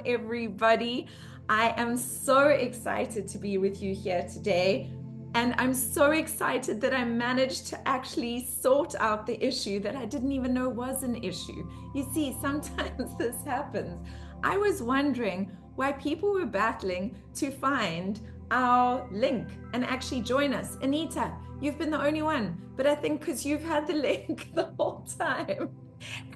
everybody. I am so excited to be with you here today. And I'm so excited that I managed to actually sort out the issue that I didn't even know was an issue. You see, sometimes this happens. I was wondering why people were battling to find our link and actually join us. Anita, you've been the only one, but I think because you've had the link the whole time.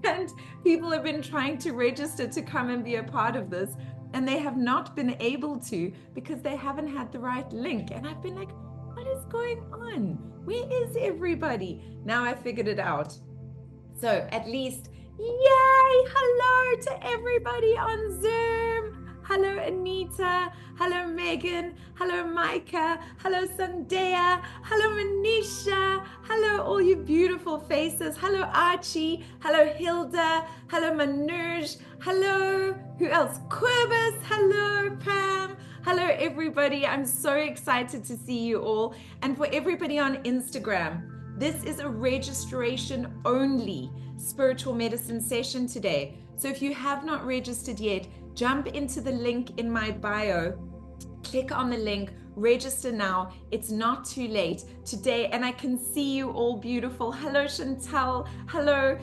And people have been trying to register to come and be a part of this, and they have not been able to because they haven't had the right link. And I've been like, what is going on? Where is everybody? Now I figured it out. So at least, yay! Hello to everybody on Zoom. Hello, Anita. Hello, Megan. Hello, Micah. Hello, Sandea. Hello, Manisha. Hello, all you beautiful faces. Hello, Archie. Hello, Hilda. Hello, Manuj. Hello, who else? Quibus. Hello, Pam. Hello, everybody. I'm so excited to see you all. And for everybody on Instagram, this is a registration only spiritual medicine session today. So if you have not registered yet, jump into the link in my bio, click on the link, register now. It's not too late today. And I can see you all beautiful. Hello, Chantal. Hello,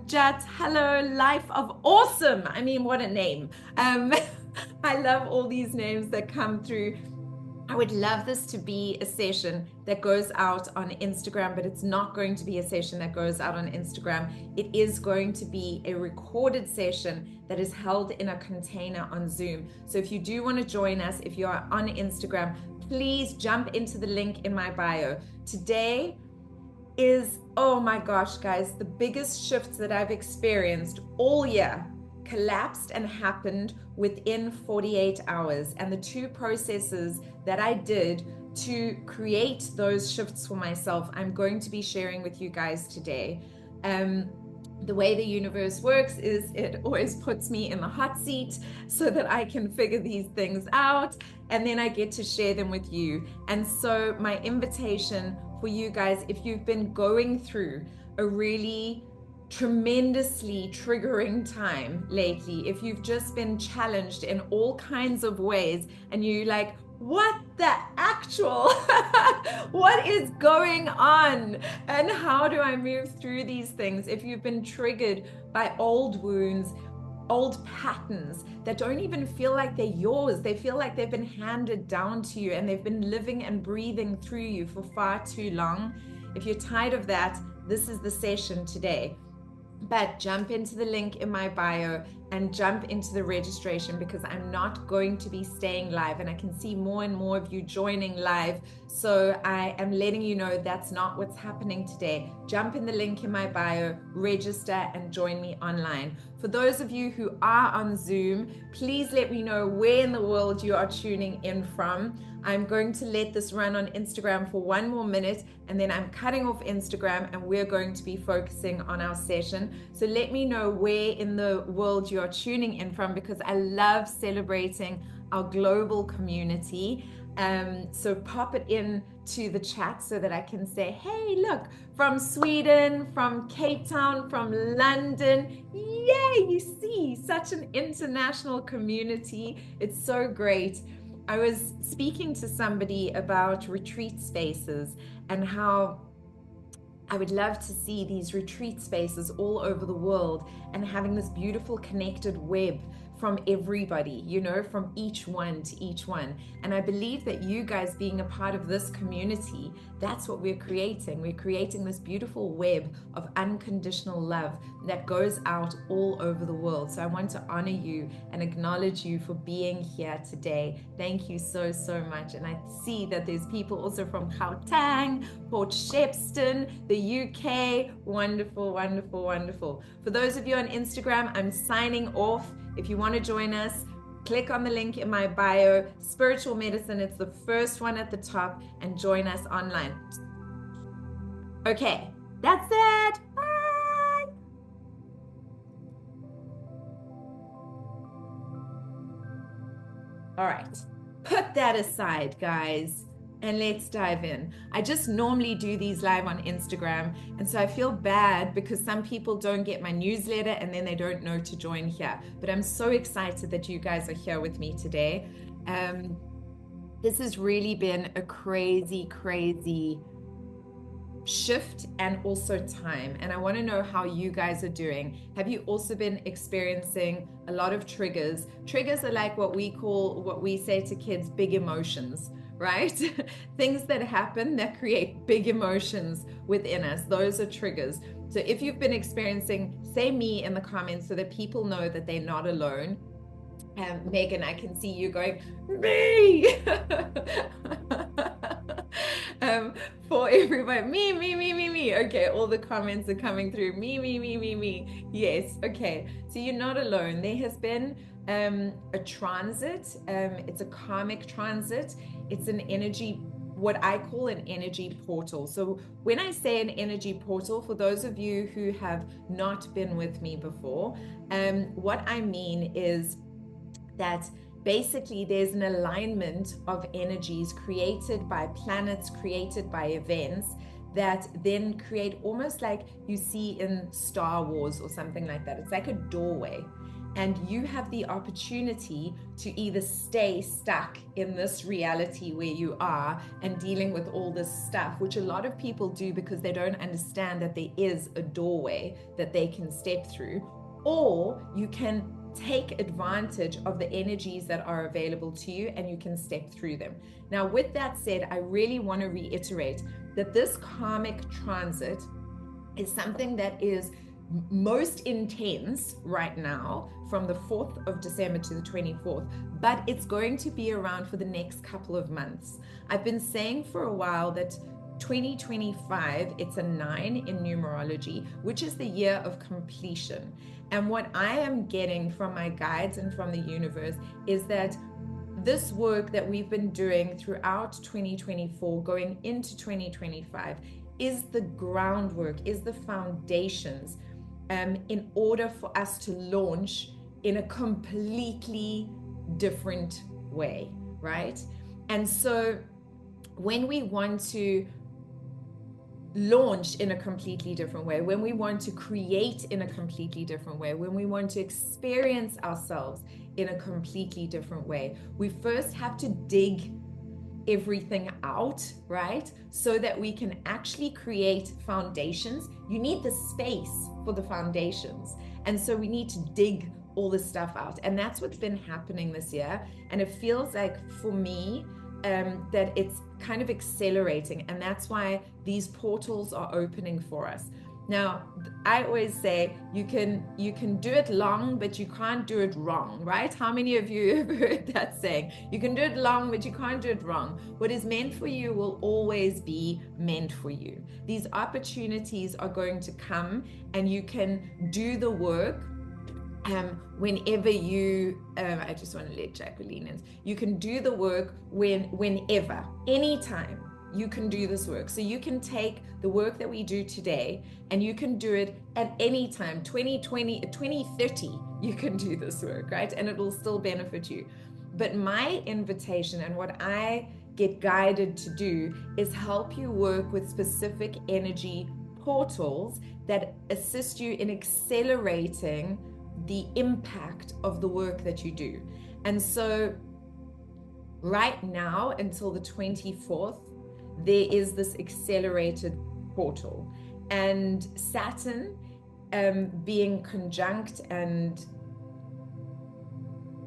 Jat. Hello, Life of Awesome. I mean, what a name. I love all these names that come through. I would love this to be a session that goes out on Instagram, but it's not going to be a session that goes out on Instagram. It is going to be a recorded session that is held in a container on Zoom. So if you do want to join us, if you are on Instagram, please jump into the link in my bio. Today is, oh my gosh, guys, the biggest shifts that I've experienced all year collapsed and happened within 48 hours. And the two processes that I did to create those shifts for myself, I'm going to be sharing with you guys today. The way the universe works is it always puts me in the hot seat so that I can figure these things out, and then I get to share them with you. And so my invitation for you guys, if you've been going through a really tremendously triggering time lately, if you've just been challenged in all kinds of ways and you like, what the actual, what is going on? And how do I move through these things? If you've been triggered by old wounds, old patterns that don't even feel like they're yours, they feel like they've been handed down to you and they've been living and breathing through you for far too long. If you're tired of that, this is the session today. But jump into the link in my bio and jump into the registration, because I'm not going to be staying live, and I can see more and more of you joining live. So I am letting you know that's not what's happening today. Jump in the link in my bio, register, and join me online. For those of you who are on Zoom, please let me know where in the world you are tuning in from. I'm going to let this run on Instagram for 1 more minute, and then I'm cutting off Instagram and we're going to be focusing on our session. So let me know where in the world you are tuning in from, because I love celebrating our global community. So pop it in to the chat so that I can say, hey, look, from Sweden, from Cape Town, from London. Yay, you see, such an international community. It's so great. I was speaking to somebody about retreat spaces and how I would love to see these retreat spaces all over the world and having this beautiful connected web from everybody, you know, from each one to each one. And I believe that you guys being a part of this community, that's what we're creating. We're creating this beautiful web of unconditional love that goes out all over the world. So I want to honor you and acknowledge you for being here today. Thank you so, so much. And I see that there's people also from Gauteng, Port Shepstone, the UK. Wonderful, wonderful, wonderful. For those of you on Instagram, I'm signing off. If you want to join us, click on the link in my bio, Spiritual Medicine. It's the first one at the top, and join us online. Okay, that's it. Bye. All right, put that aside, guys. and let's dive in. I just normally do these live on Instagram, and so I feel bad because some people don't get my newsletter and then they don't know to join here. But I'm so excited that you guys are here with me today. This has really been a crazy, crazy shift and also time, and I want to know how you guys are doing. Have you also been experiencing a lot of triggers? Triggers are like what we say to kids, big emotions, right? Things that happen that create big emotions within us, those are triggers. So if you've been experiencing, say me in the comments so that people know that they're not alone. Megan, I can see you going, me. For everybody, me. Okay, all the comments are coming through. Me. Yes, okay. So you're not alone. There has been a transit. It's a karmic transit. It's an energy, what I call an energy portal. So when I say an energy portal, for those of you who have not been with me before, what I mean is that basically there's an alignment of energies created by planets, created by events that then create almost like you see in Star Wars or something like that. It's like a doorway, and you have the opportunity to either stay stuck in this reality where you are and dealing with all this stuff, which a lot of people do because they don't understand that there is a doorway that they can step through, or you can take advantage of the energies that are available to you and you can step through them. Now, with that said, I really want to reiterate that this karmic transit is something that is most intense right now from the 4th of December to the 24th, but it's going to be around for the next couple of months. I've been saying for a while that 2025, it's a 9 in numerology, which is the year of completion. And what I am getting from my guides and from the universe is that this work that we've been doing throughout 2024, going into 2025, is the groundwork, is the foundations in order for us to launch in a completely different way, right? And so when we want to launch in a completely different way, when we want to create in a completely different way, when we want to experience ourselves in a completely different way, we first have to dig everything out, right? So that we can actually create foundations. You need the space for the foundations. And so we need to dig all this stuff out. And that's what's been happening this year. And it feels like for me, that it's kind of accelerating, and that's why these portals are opening for us. Now, I always say you can do it long, but you can't do it wrong, right? How many of you have heard that saying? You can do it long, but you can't do it wrong. What is meant for you will always be meant for you. These opportunities are going to come, and you can do the work whenever you, I just want to let Jacqueline in. You can do the work whenever, anytime you can do this work. So you can take the work that we do today and you can do it at any time, 2020, 2030, you can do this work, right? And it will still benefit you. But my invitation and what I get guided to do is help you work with specific energy portals that assist you in accelerating the impact of the work that you do. And so right now until the 24th, there is this accelerated portal, and Saturn being conjunct and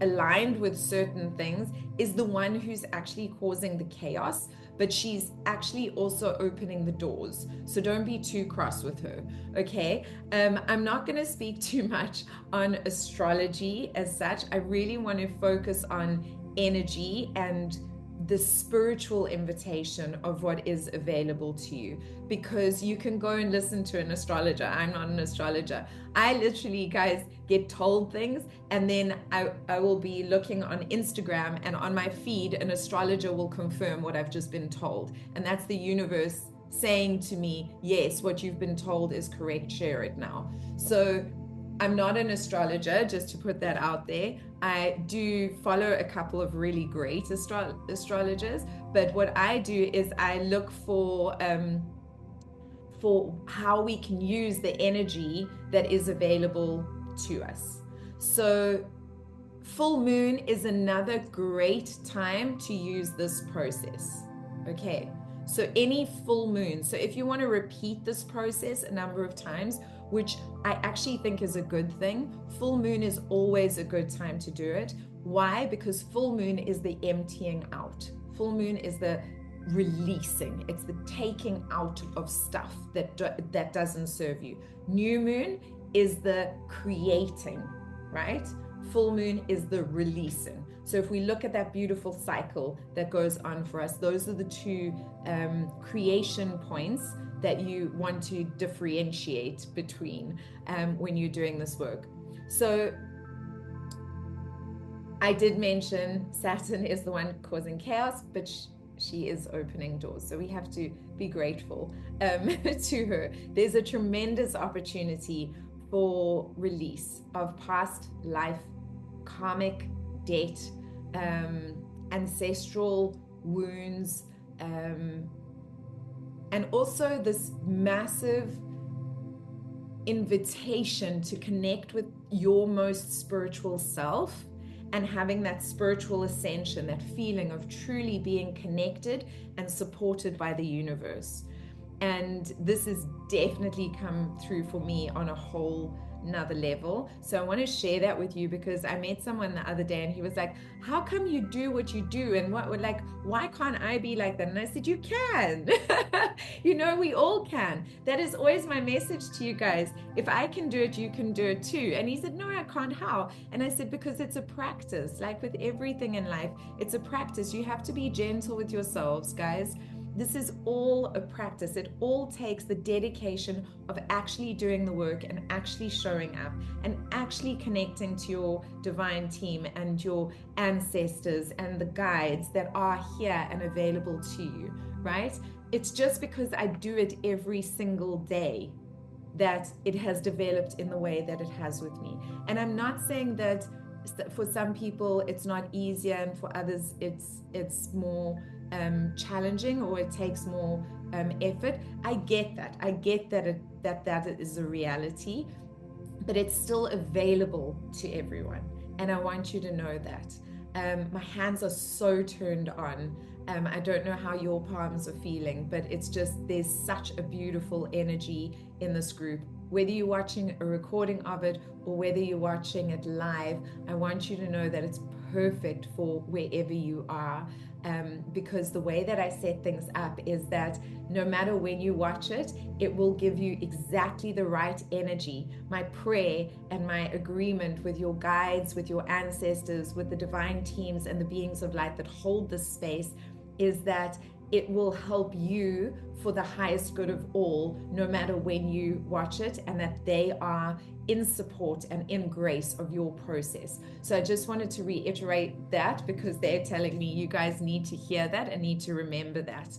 aligned with certain things is the one who's actually causing the chaos, but she's actually also opening the doors. So don't be too cross with her, okay? I'm not going to speak too much on astrology as such. I really want to focus on energy and the spiritual invitation of what is available to you, because you can go and listen to an astrologer. I'm not an astrologer. I literally, guys, get told things, and then I will be looking on Instagram, and on my feed an astrologer will confirm what I've just been told, and that's the universe saying to me, yes, what you've been told is correct, share it now. So I'm not an astrologer, just to put that out there. I do follow a couple of really great astrologers, but what I do is I look for how we can use the energy that is available to us. So full moon is another great time to use this process. Okay, so any full moon. So if you want to repeat this process a number of times, which I actually think is a good thing, full moon is always a good time to do it. Why? Because full moon is the emptying out. Full moon is the releasing. It's the taking out of stuff that doesn't serve you. New moon is the creating, right? Full moon is the releasing. So if we look at that beautiful cycle that goes on for us, those are the two creation points that you want to differentiate between when you're doing this work. So I did mention Saturn is the one causing chaos, but she is opening doors. So we have to be grateful to her. There's a tremendous opportunity for release of past life, karmic debt, ancestral wounds, and also this massive invitation to connect with your most spiritual self and having that spiritual ascension, that feeling of truly being connected and supported by the universe. And this has definitely come through for me on a whole another level. So I want to share that with you because I met someone the other day and he was like, how come you do what you do? And why can't I be like that? And I said, you can. You know, we all can. That is always my message to you guys. If I can do it, you can do it too. And he said, no, I can't. How? And I said, because it's a practice. Like with everything in life, it's a practice. You have to be gentle with yourselves, guys. This is all a practice. It all takes the dedication of actually doing the work and actually showing up and actually connecting to your divine team and your ancestors and the guides that are here and available to you, right? It's just because I do it every single day that it has developed in the way that it has with me. And I'm not saying that for some people it's not easier and for others it's more challenging or it takes more effort. I get that. I get that that is a reality, but it's still available to everyone. And I want you to know that. My hands are so turned on. I don't know how your palms are feeling, but it's just, there's such a beautiful energy in this group. Whether you're watching a recording of it or whether you're watching it live, I want you to know that it's perfect for wherever you are. Because the way that I set things up is that no matter when you watch it, it will give you exactly the right energy. My prayer and my agreement with your guides, with your ancestors, with the divine teams and the beings of light that hold this space is that it will help you for the highest good of all, no matter when you watch it, and that they are in support and in grace of your process. So I just wanted to reiterate that because they're telling me you guys need to hear that and need to remember that.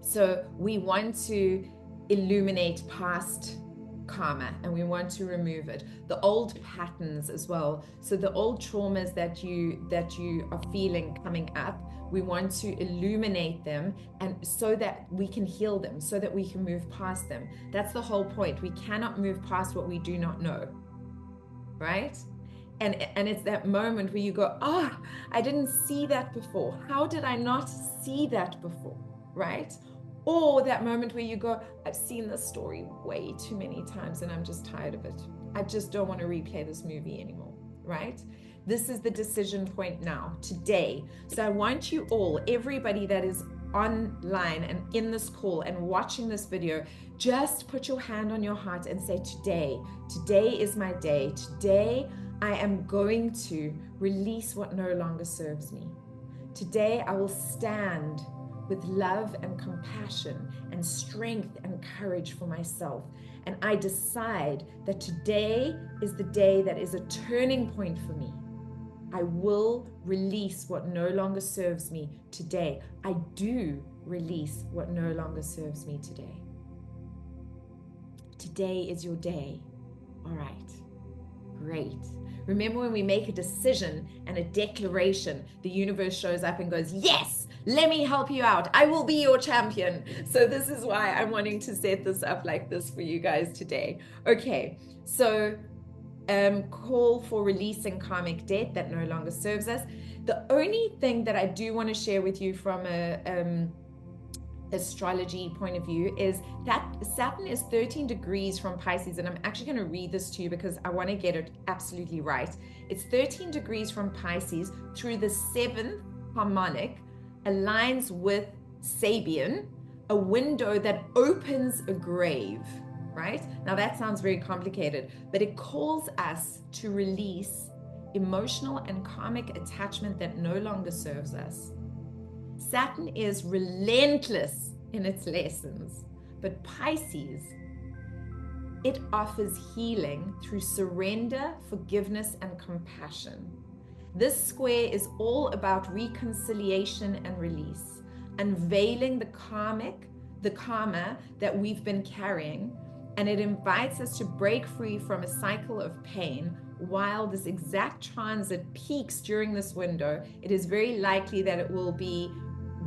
So we want to illuminate past karma and we want to remove it, the old patterns as well. So the old traumas that you are feeling coming up, we want to illuminate them, and so that we can heal them, so that we can move past them. That's the whole point. We cannot move past what we do not know, right? And it's that moment where you go, oh, I didn't see that before. How did I not see that before, right? Or that moment where you go, I've seen this story way too many times and I'm just tired of it. I just don't want to replay this movie anymore, right? This is the decision point now, today. So I want you all, everybody that is online and in this call and watching this video, just put your hand on your heart and say, today is my day. Today I am going to release what no longer serves me. Today I will stand with love and compassion and strength and courage for myself. And I decide that today is the day that is a turning point for me. I will release what no longer serves me today. I do release what no longer serves me today. Today is your day All right. Great. Remember when we make a decision and a declaration, the universe shows up and goes, yes, let me help you out. I will be your champion. So this is why I'm wanting to set this up like this for you guys today. Okay, so call for releasing karmic debt that no longer serves us. The only thing that I do want to share with you from a astrology point of view is that Saturn is 13 degrees from Pisces, and I'm actually going to read this to you because I want to get it absolutely right. It's 13 degrees from Pisces through the 7th harmonic, aligns with Sabian, a window that opens a grave, right? Now that sounds very complicated, but it calls us to release emotional and karmic attachment that no longer serves us. Saturn is relentless in its lessons, but Pisces, it offers healing through surrender, forgiveness, and compassion. This square is all about reconciliation and release, unveiling the karma that we've been carrying, and it invites us to break free from a cycle of pain. While this exact transit peaks during this window, it is very likely that it will be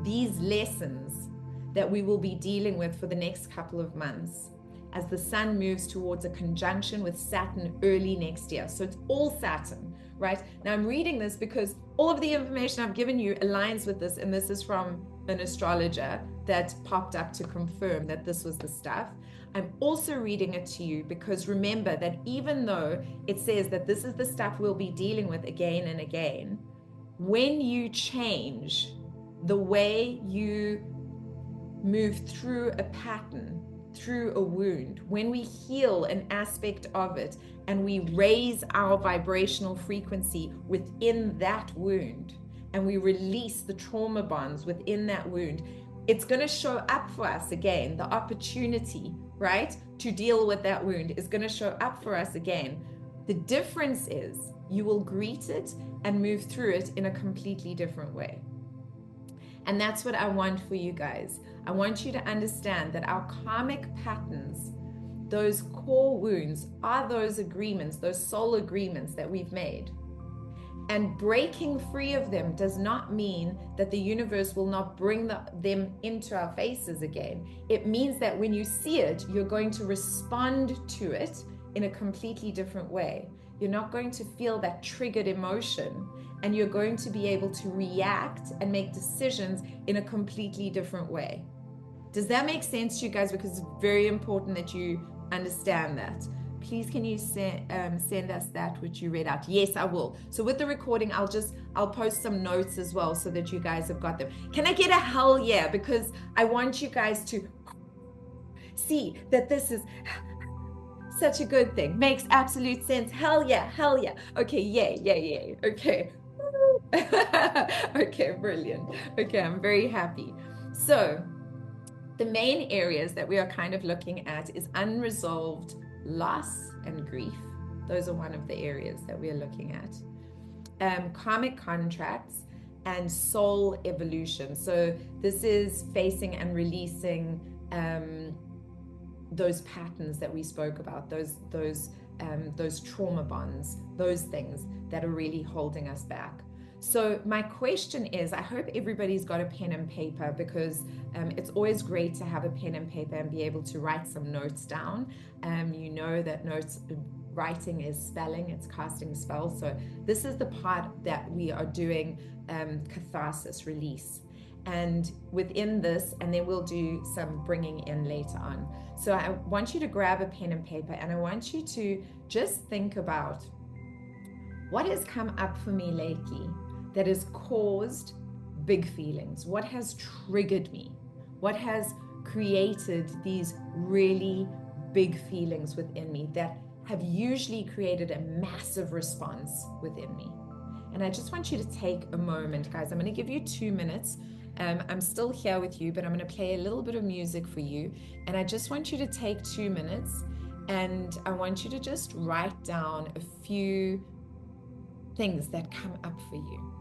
these lessons that we will be dealing with for the next couple of months as the sun moves towards a conjunction with Saturn early next year. So it's all Saturn, right? Now I'm reading this because all of the information I've given you aligns with this, and this is from an astrologer that popped up to confirm that this was the stuff. I'm also reading it to you because remember that even though it says that this is the stuff we'll be dealing with again and again, when you change the way you move through a pattern, through a wound, when we heal an aspect of it and we raise our vibrational frequency within that wound and we release the trauma bonds within that wound, it's going to show up for us again. The opportunity, right, to deal with that wound is going to show up for us again. The difference is you will greet it and move through it in a completely different way. And that's what I want for you guys. I want you to understand that our karmic patterns, those core wounds, are those agreements, those soul agreements that we've made. And breaking free of them does not mean that the universe will not bring them into our faces again. It means that when you see it, you're going to respond to it in a completely different way. You're not going to feel that triggered emotion, and you're going to be able to react and make decisions in a completely different way. Does that make sense to you guys? Because it's very important that you understand that. Please, can you send us that which you read out? Yes, I will. So with the recording, I'll post some notes as well so that you guys have got them. Can I get a hell yeah? Because I want you guys to see that this is such a good thing. Makes absolute sense. Hell yeah, hell yeah. Okay, yay, yay, yay. Okay. Okay, brilliant. Okay, I'm very happy. So the main areas that we are kind of looking at is unresolved loss and grief. Those are one of the areas that we are looking at. Karmic contracts and soul evolution. So this is facing and releasing those patterns that we spoke about, those trauma bonds, those things that are really holding us back. So my question is, I hope everybody's got a pen and paper, because it's always great to have a pen and paper and be able to write some notes down. You know that writing is spelling, it's casting spells. So this is the part that we are doing catharsis, release. And within this, and then we'll do some bringing in later on. So I want you to grab a pen and paper, and I want you to just think about what has come up for me lately that has caused big feelings. What has triggered me? What has created these really big feelings within me that have usually created a massive response within me? And I just want you to take a moment, guys. I'm going to give you 2 minutes. I'm still here with you, but I'm going to play a little bit of music for you. And I just want you to take 2 minutes, and I want you to just write down a few things that come up for you.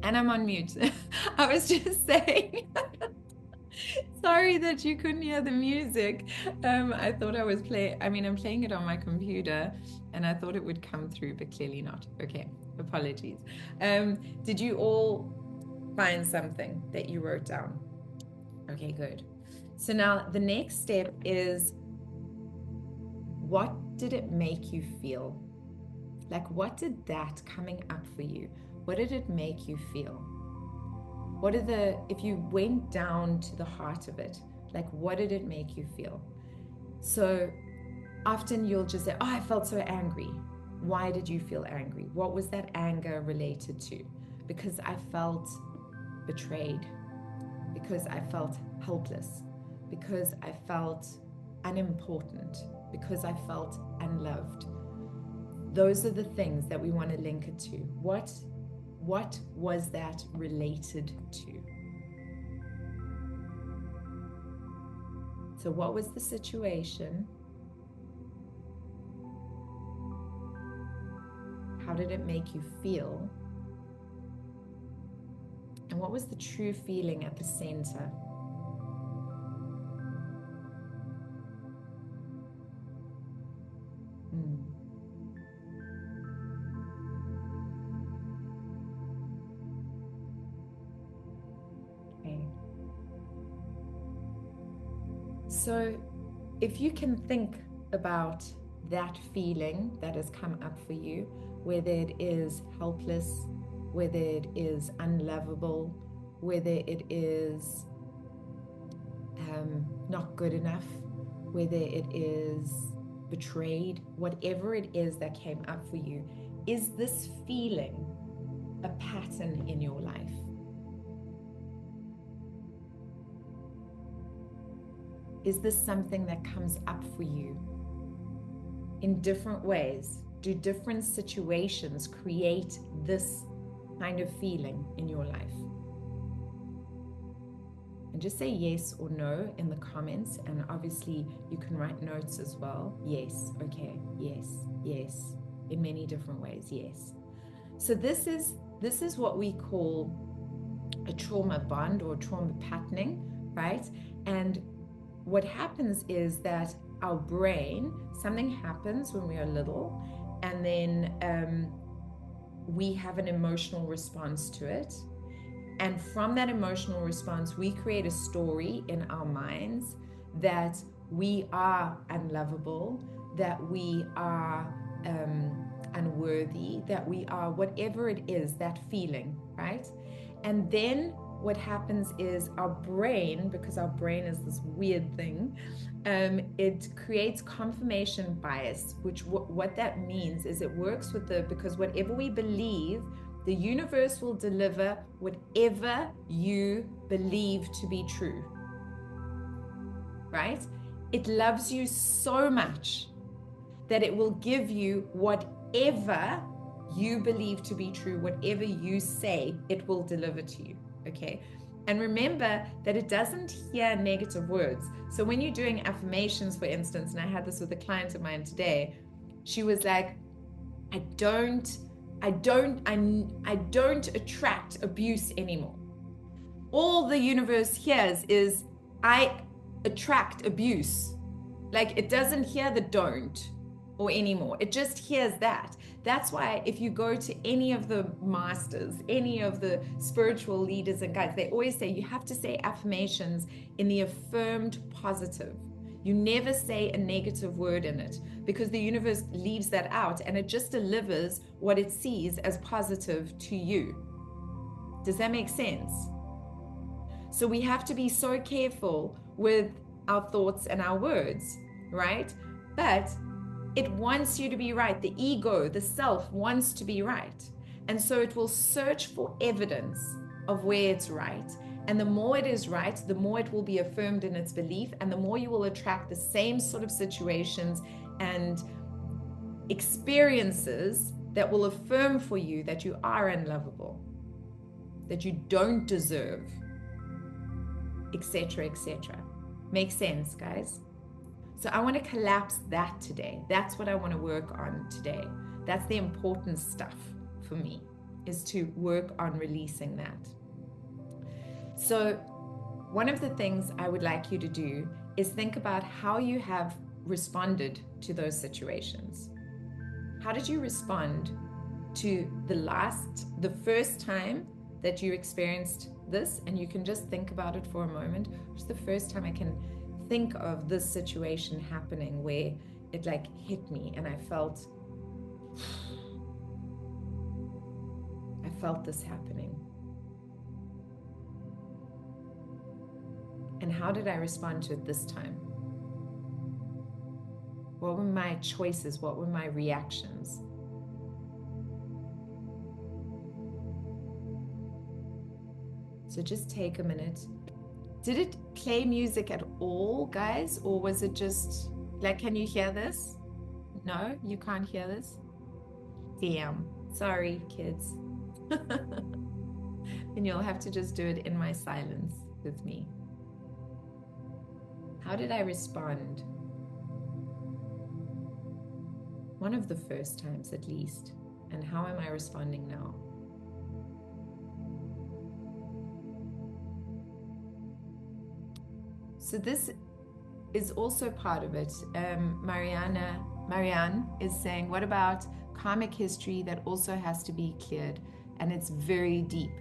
And I'm on mute. I was just saying, sorry that you couldn't hear the music. I thought I was I'm playing it on my computer and I thought it would come through, but clearly not. Okay, apologies. Did you all find something that you wrote down? Okay, good. So now the next step is, what did it make you feel? Like, what did that coming up for you, what did it make you feel? If you went down to the heart of it, like, what did it make you feel? So often you'll just say, oh, I felt so angry. Why did you feel angry? What was that anger related to? Because I felt betrayed, because I felt helpless, because I felt unimportant, because I felt unloved. Those are the things that we want to link it to. What was that related to? So what was the situation? How did it make you feel? And what was the true feeling at the center? Okay. So if you can think about that feeling that has come up for you, whether it is helpless, whether it is unlovable, whether it is not good enough, whether it is betrayed, whatever it is that came up for you, is this feeling a pattern in your life? Is this something that comes up for you in different ways? Do different situations create this kind of feeling in your life? And just say yes or no in the comments. And obviously you can write notes as well. Yes, okay, yes, yes, in many different ways, yes. So this is what we call a trauma bond or trauma patterning, right? And what happens is that our brain, something happens when we are little, and then we have an emotional response to it. And from that emotional response, we create a story in our minds that we are unlovable, that we are unworthy, that we are whatever it is, that feeling, right? And then what happens is our brain, because our brain is this weird thing, it creates confirmation bias, which what that means is it works with because whatever we believe, the universe will deliver whatever you believe to be true, right? It loves you so much that it will give you whatever you believe to be true, whatever you say, it will deliver to you. Okay. And remember that it doesn't hear negative words. So when you're doing affirmations, for instance, and I had this with a client of mine today, she was like, I don't attract abuse anymore. All the universe hears is I attract abuse. Like, it doesn't hear the don't or anymore. It just hears that. That's why if you go to any of the masters, any of the spiritual leaders and guides, they always say you have to say affirmations in the affirmed positive. You never say a negative word in it, because the universe leaves that out and it just delivers what it sees as positive to you. Does that make sense? So we have to be so careful with our thoughts and our words, right? But it wants you to be right. The ego, the self, wants to be right. And so it will search for evidence of where it's right. And the more it is right, the more it will be affirmed in its belief, and the more you will attract the same sort of situations and experiences that will affirm for you that you are unlovable, that you don't deserve, etc., etc. Makes sense, guys? So I want to collapse that today. That's what I want to work on today. That's the important stuff for me. is to work on releasing that. So one of the things I would like you to do is think about how you have responded to those situations. How did you respond to the first time that you experienced this? And you can just think about it for a moment. It's the first time I can think of this situation happening where it like hit me and I felt this happening. And how did I respond to it this time? What were my choices? What were my reactions? So just take a minute. Did it play music at all, guys? Or was it just like, can you hear this? No, you can't hear this? Damn. Sorry, kids. And you'll have to just do it in my silence with me. How did I respond? One of the first times at least. And how am I responding now? So this is also part of it. Marianne is saying, what about karmic history that also has to be cleared? And it's very deep.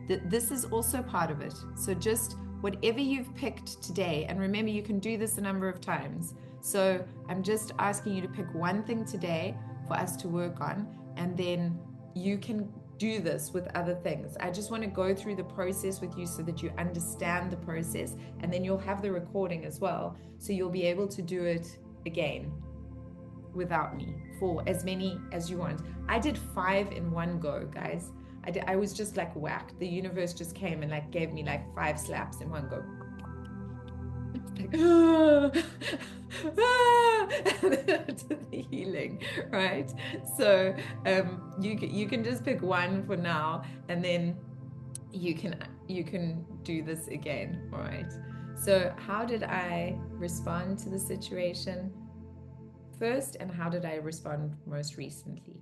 This is also part of it. So just whatever you've picked today, and remember, you can do this a number of times. So I'm just asking you to pick one thing today for us to work on, and then you can do this with other things. I just want to go through the process with you so that you understand the process, and then you'll have the recording as well. So you'll be able to do it again without me for as many as you want. I did 5 in one go, guys. I was just like whacked. The universe just came and like gave me like 5 slaps in one go. Like, to the healing, right? So you can just pick one for now, and then you can do this again. All right. So how did I respond to the situation first, and how did I respond most recently?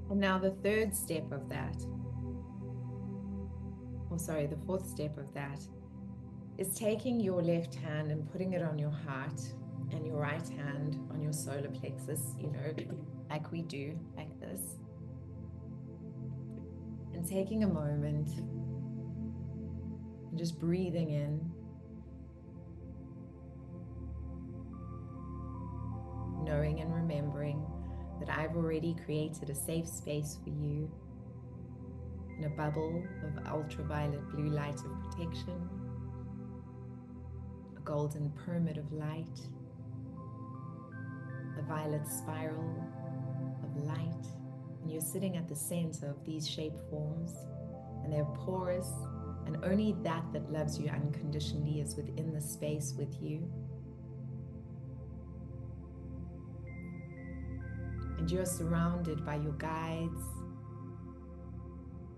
And now the third step of that, or sorry, the fourth step of that, is taking your left hand and putting it on your heart and your right hand on your solar plexus, you know, like we do, like this. And taking a moment and just breathing in, knowing and remembering that I've already created a safe space for you in a bubble of ultraviolet blue light of protection, a golden pyramid of light, a violet spiral of light, and you're sitting at the center of these shape forms, and they're porous, and only that loves you unconditionally is within the space with you. And you're surrounded by your guides,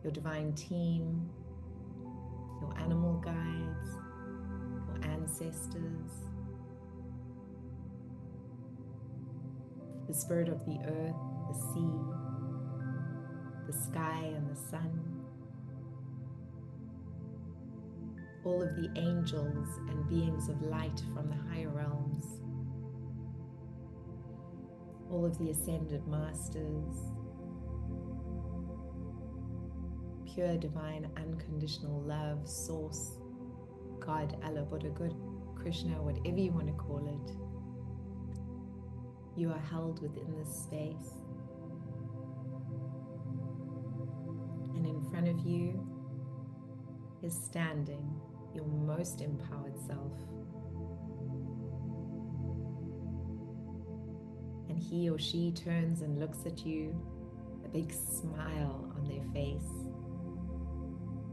your divine team, your animal guides, your ancestors, the spirit of the earth, the sea, the sky and the sun, all of the angels and beings of light from the higher realms, all of the ascended masters, pure divine unconditional love, source, God, Allah, Buddha, God, Krishna, whatever you want to call it. You are held within this space. And in front of you is standing your most empowered self. And he or she turns and looks at you, a big smile on their face.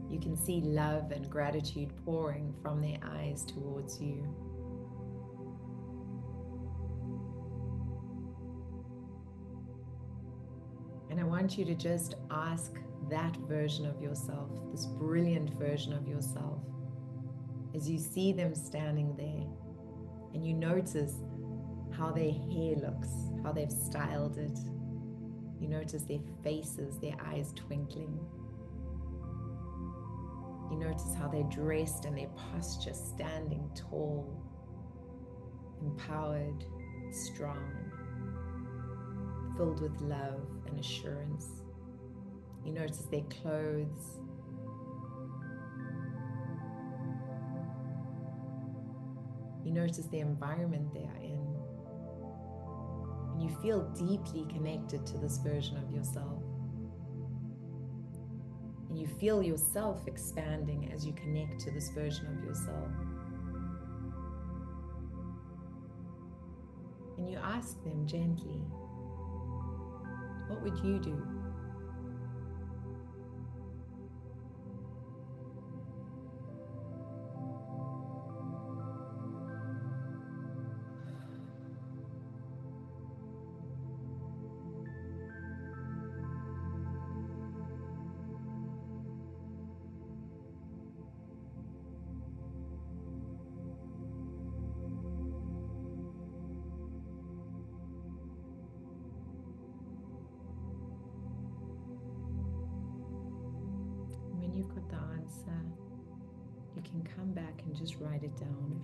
You can see love and gratitude pouring from their eyes towards you. And I want want you to just ask that version of yourself, this brilliant version of yourself, as you see them standing there, and you notice how their hair looks, how they've styled it. You notice their faces, their eyes twinkling. You notice how they're dressed and their posture, standing tall, empowered, strong, filled with love and assurance. You notice their clothes. You notice the environment they are in. And you feel deeply connected to this version of yourself. And you feel yourself expanding as you connect to this version of yourself. And you ask them gently, what would you do? When you've got the answer, you can come back and just write it down.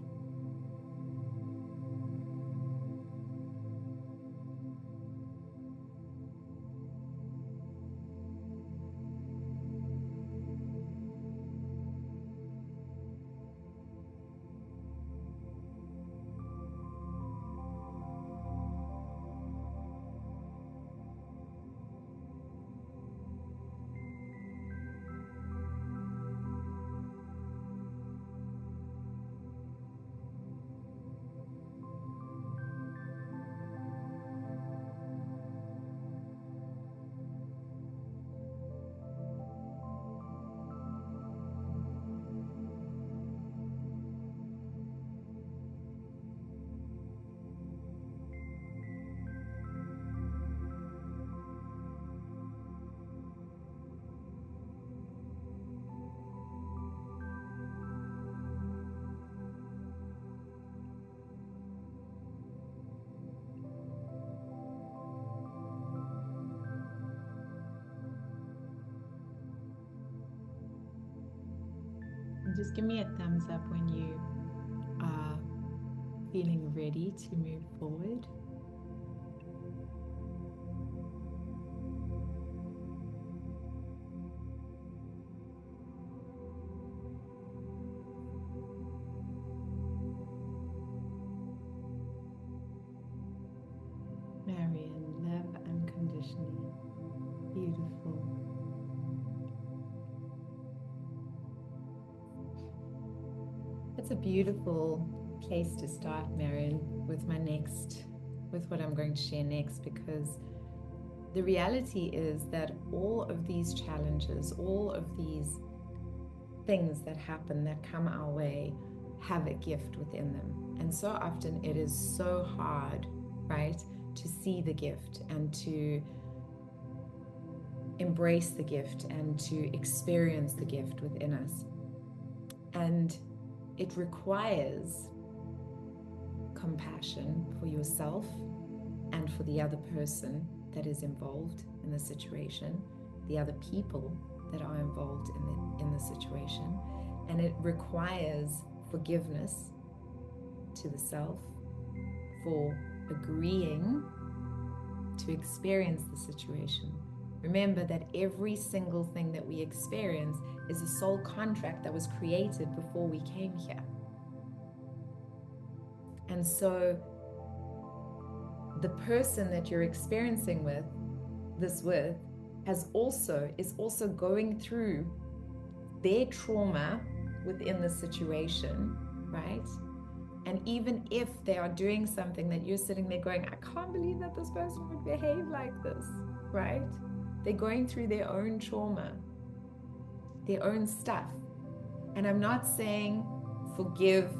And just give me a thumbs up when you are feeling ready to move forward. Marion, love unconditionally. Beautiful. It's a beautiful place to start, Marion, with what I'm going to share next, because the reality is that all of these challenges, all of these things that happen, that come our way, have a gift within them. And so often it is so hard, right, to see the gift and to embrace the gift and to experience the gift within us. And it requires compassion for yourself and for the other person that is involved in the situation, the other people that are involved in the situation. And it requires forgiveness to the self for agreeing to experience the situation. Remember that every single thing that we experience is a soul contract that was created before we came here. And so the person that you're experiencing this with is also going through their trauma within the situation, right? And even if they are doing something that you're sitting there going, I can't believe that this person would behave like this, right? They're going through their own trauma, their own stuff. And I'm not saying forgive,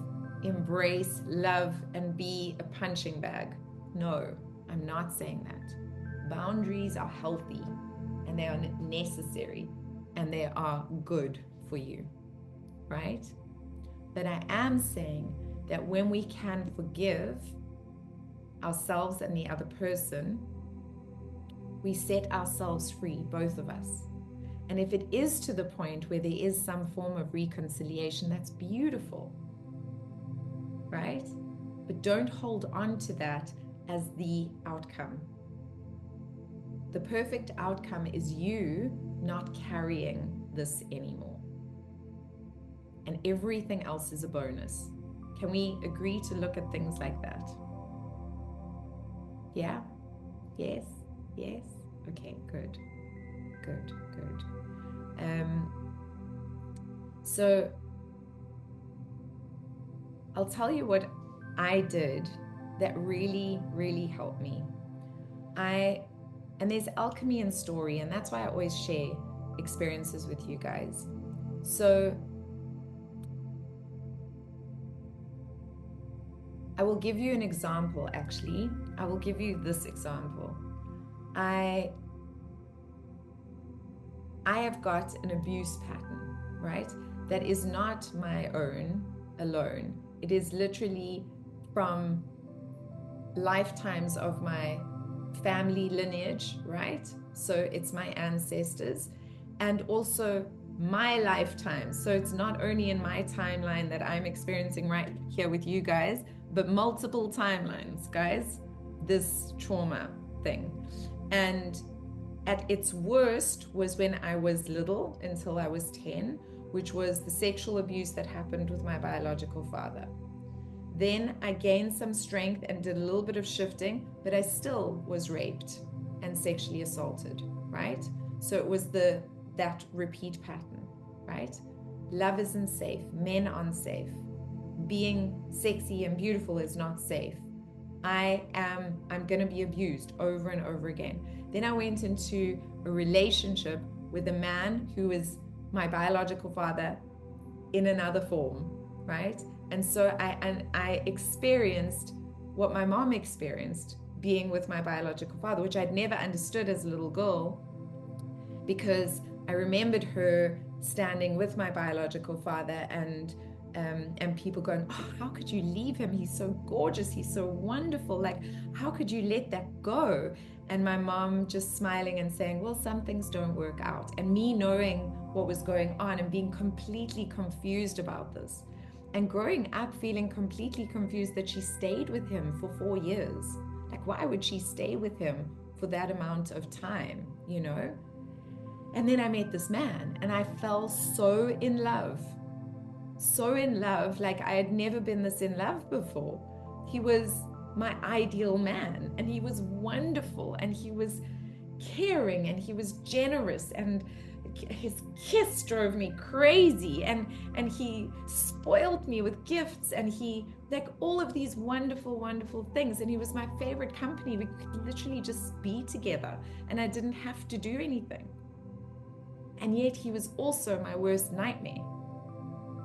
embrace, love, and be a punching bag. No, I'm not saying that. Boundaries are healthy. and they are necessary, and they are good for you, right? But I am saying that when we can forgive ourselves and the other person, we set ourselves free, both of us. And if it is to the point where there is some form of reconciliation, that's beautiful, right? But don't hold on to that as the outcome. The perfect outcome is you not carrying this anymore. And everything else is a bonus. Can we agree to look at things like that? Yeah? Yes? Yes? Okay, good. Good, good. So I'll tell you what I did that really, really helped me. And there's alchemy in story, and that's why I always share experiences with you guys. So I will give you an example, actually. I will give you this example. I have got an abuse pattern, right? That is not my own alone. It is literally from lifetimes of my family lineage, right? So it's my ancestors, and also my lifetime. So it's not only in my timeline that I'm experiencing right here with you guys, but multiple timelines, guys, this trauma thing. And at its worst was when I was little, until I was 10, which was the sexual abuse that happened with my biological father. Then I gained some strength and did a little bit of shifting, but I still was raped and sexually assaulted, right? So it was that repeat pattern, right? Love isn't safe. Men aren't safe. Being sexy and beautiful is not safe. I'm going to be abused over and over again. Then I went into a relationship with a man who is my biological father in another form, right? And so I experienced what my mom experienced being with my biological father, which I'd never understood as a little girl, because I remembered her standing with my biological father and people going, oh, how could you leave him? He's so gorgeous. He's so wonderful. Like, how could you let that go? And my mom just smiling and saying, well, some things don't work out. And me knowing what was going on and being completely confused about this. And growing up feeling completely confused that she stayed with him for 4 years. Like, why would she stay with him for that amount of time, you know? And then I met this man and I fell so in love, like I had never been this in love before. He was my ideal man, and he was wonderful, and he was caring, and he was generous, and his kiss drove me crazy, and he spoiled me with gifts, and he, like, all of these wonderful things, and he was my favorite company. We could literally just be together and I didn't have to do anything. And yet he was also my worst nightmare.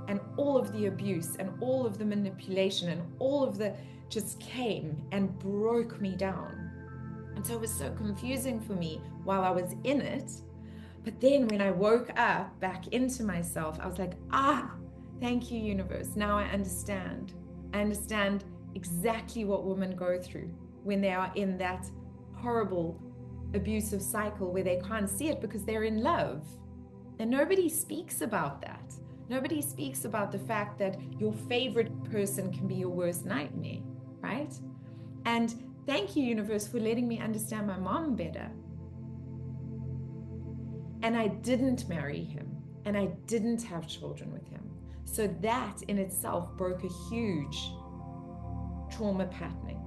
And all of the abuse and all of the manipulation and all of the just came and broke me down. And so it was so confusing for me while I was in it. But then when I woke up back into myself, I was like, thank you, universe. Now I understand. I understand exactly what women go through when they are in that horrible abusive cycle where they can't see it because they're in love. And nobody speaks about that. Nobody speaks about the fact that your favorite person can be your worst nightmare, right? And thank you, universe, for letting me understand my mom better. And I didn't marry him, and I didn't have children with him. So that in itself broke a huge trauma patterning.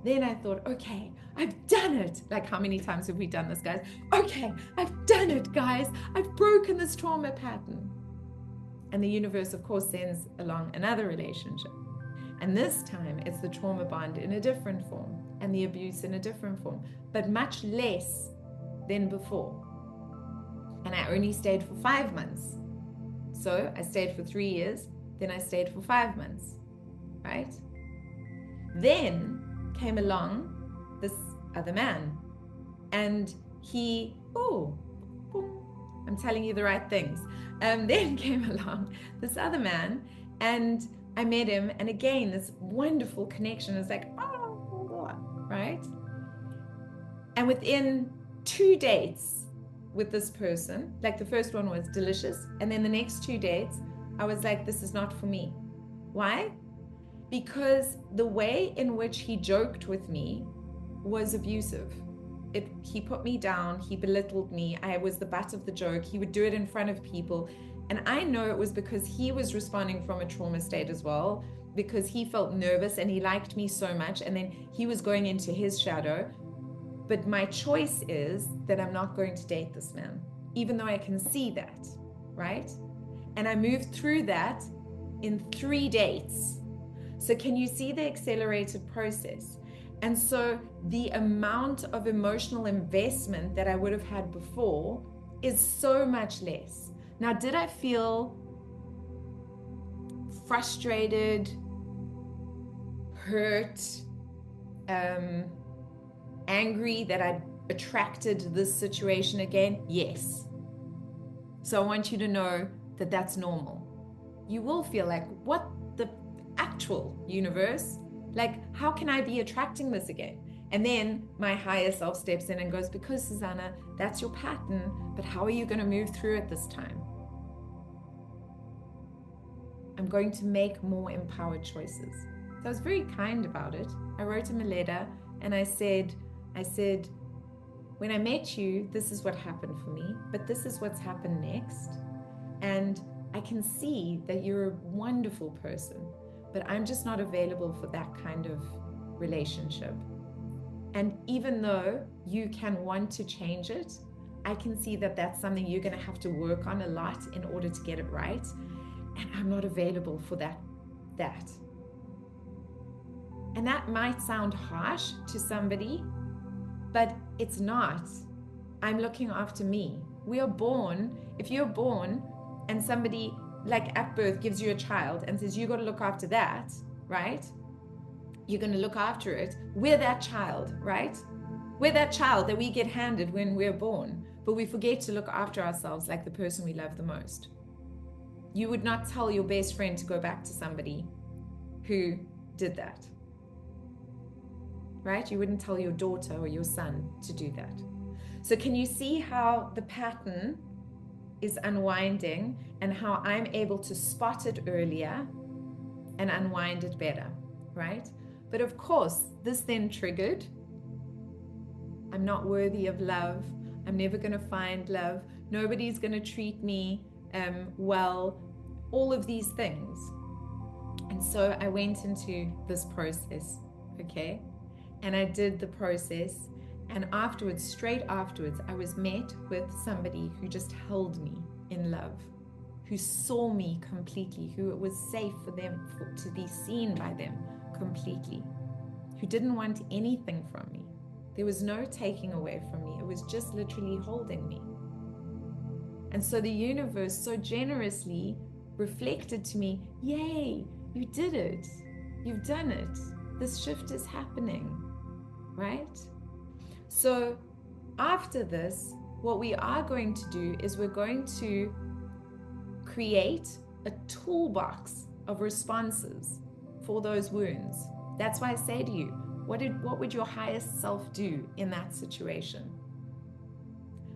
Then I thought, okay, I've done it. Like, how many times have we done this, guys? Okay, I've done it, guys. I've broken this trauma pattern. And the universe, of course, sends along another relationship. And this time it's the trauma bond in a different form and the abuse in a different form, but much less than before. And I only stayed for 5 months. So I stayed for 3 years, then I stayed for 5 months, right? Then came along this other man, and he oh, boom, I'm telling you the right things. Then came along this other man, and I met him, and again, this wonderful connection. It's like, oh, right? And within 2 dates with this person, like the first one was delicious, and then the next 2 dates, I was like, this is not for me. Why? Because the way in which he joked with me was abusive. He put me down, he belittled me, I was the butt of the joke, he would do it in front of people. And I know it was because he was responding from a trauma state as well, because he felt nervous and he liked me so much, and then he was going into his shadow. But my choice is that I'm not going to date this man, even though I can see that, right? And I moved through that in 3 dates. So can you see the accelerated process? And so the amount of emotional investment that I would have had before is so much less. Now, did I feel frustrated, hurt, angry that I attracted this situation again? Yes. So I want you to know that that's normal. You will feel like, what the actual universe? Like, how can I be attracting this again? And then my higher self steps in and goes, because Susana, that's your pattern, but how are you going to move through it this time? I'm going to make more empowered choices. So I was very kind about it. I wrote him a letter and I said, when I met you, this is what happened for me, but this is what's happened next. And I can see that you're a wonderful person, but I'm just not available for that kind of relationship. And even though you can want to change it, I can see that that's something you're going to have to work on a lot in order to get it right. And I'm not available for that. And that might sound harsh to somebody, but it's not. I'm looking after me. We are born, if you're born and somebody like at birth gives you a child and says, you got to look after that, right? You're going to look after it. We're that child, right? We're that child that we get handed when we're born, but we forget to look after ourselves like the person we love the most. You would not tell your best friend to go back to somebody who did that, right? You wouldn't tell your daughter or your son to do that. So can you see how the pattern is unwinding and how I'm able to spot it earlier and unwind it better, right? But of course, this then triggered, I'm not worthy of love. I'm never going to find love. Nobody's going to treat me well, all of these things. And so I went into this process, okay? And I did the process. And afterwards, straight afterwards, I was met with somebody who just held me in love, who saw me completely, who it was safe for them to be seen by them completely, who didn't want anything from me. There was no taking away from me. It was just literally holding me. And so the universe so generously reflected to me, yay, you did it. You've done it. This shift is happening, right? So after this, what we are going to do is we're going to create a toolbox of responses for those wounds. That's why I say to you, what would your highest self do in that situation?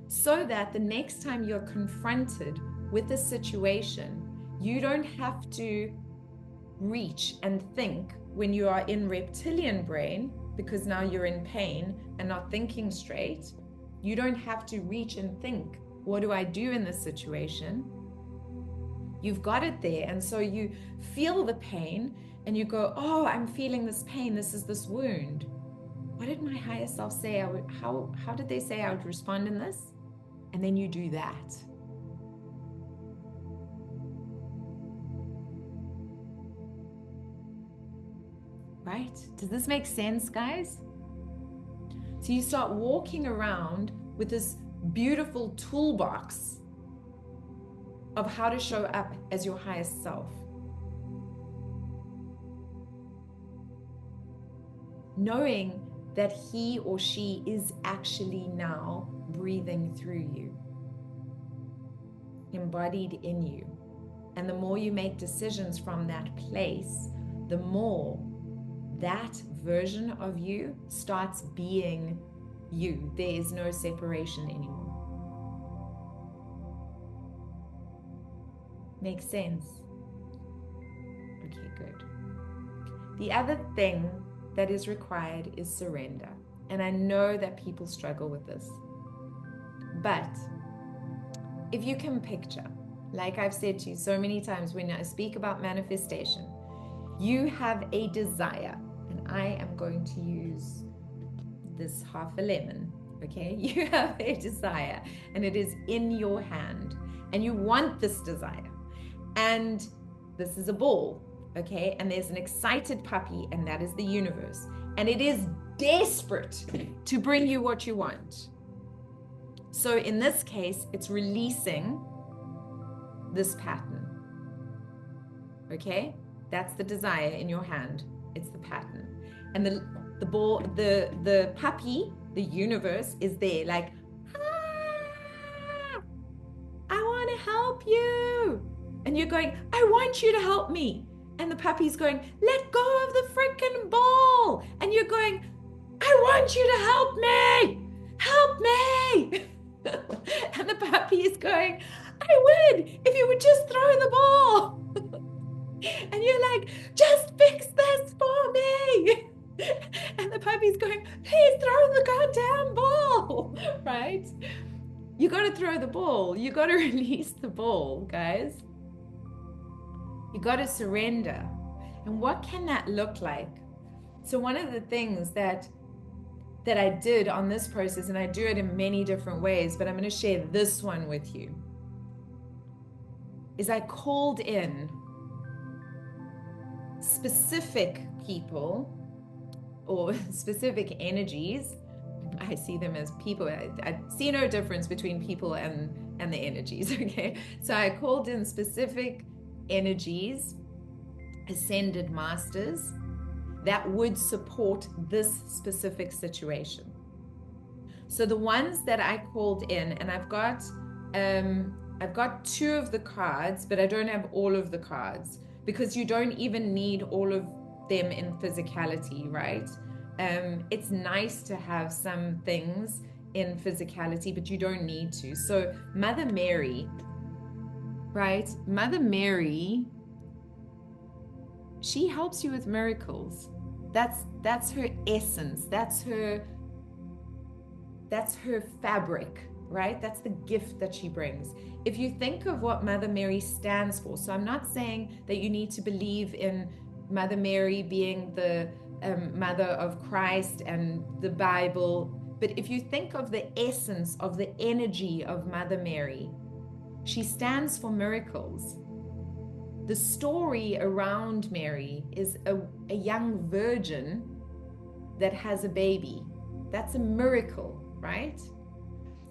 So that the next time you're confronted with a situation, you don't have to reach and think when you are in reptilian brain, because now you're in pain and not thinking straight. You don't have to reach and think, what do I do in this situation? You've got it there. And so you feel the pain and you go, oh, I'm feeling this pain. This is this wound. What did my higher self say? How did they say I would respond in this? And then you do that. Right? Does this make sense, guys? So you start walking around with this beautiful toolbox of how to show up as your highest self. Knowing that he or she is actually now breathing through you, embodied in you. And the more you make decisions from that place, the more that version of you starts being you. There is no separation anymore. Makes sense? Okay, good. The other thing that is required is surrender. And I know that people struggle with this. But if you can picture, like I've said to you so many times when I speak about manifestation, you have a desire, and I am going to use this half a lemon, okay? You have a desire, and it is in your hand, and you want this desire. And this is a ball, okay? And there's an excited puppy, and that is the universe. And it is desperate to bring you what you want. So in this case, it's releasing this pattern, okay? That's the desire in your hand. It's the pattern. And the ball, the puppy, the universe is there like, ah, I want to help you. And you're going, I want you to help me. And the puppy's going, let go of the freaking ball. And you're going, I want you to help me. Help me. And the puppy is going, I would if you would just throw the ball. And you're like, just fix this for me. And the puppy's going, please throw the goddamn ball. Right? You got to throw the ball. You got to release the ball, guys. You got to surrender. And what can that look like? So one of the things that I did on this process, and I do it in many different ways, but I'm going to share this one with you, is I called in specific people or specific energies. I see them as people. I see no difference between people and the energies, okay? So I called in specific energies, ascended masters, that would support this specific situation. So the ones that I called in, and I've got 2 of the cards, but I don't have all of the cards, because you don't even need all of them in physicality, right? It's nice to have some things in physicality, but you don't need to. So Mother Mary, right? Mother Mary, she helps you with miracles. That's her essence. That's her fabric, right? That's the gift that she brings. If you think of what Mother Mary stands for, so I'm not saying that you need to believe in Mother Mary being the mother of Christ and the Bible, but if you think of the essence of the energy of Mother Mary, she stands for miracles. The story around Mary is a young virgin that has a baby. That's a miracle, right?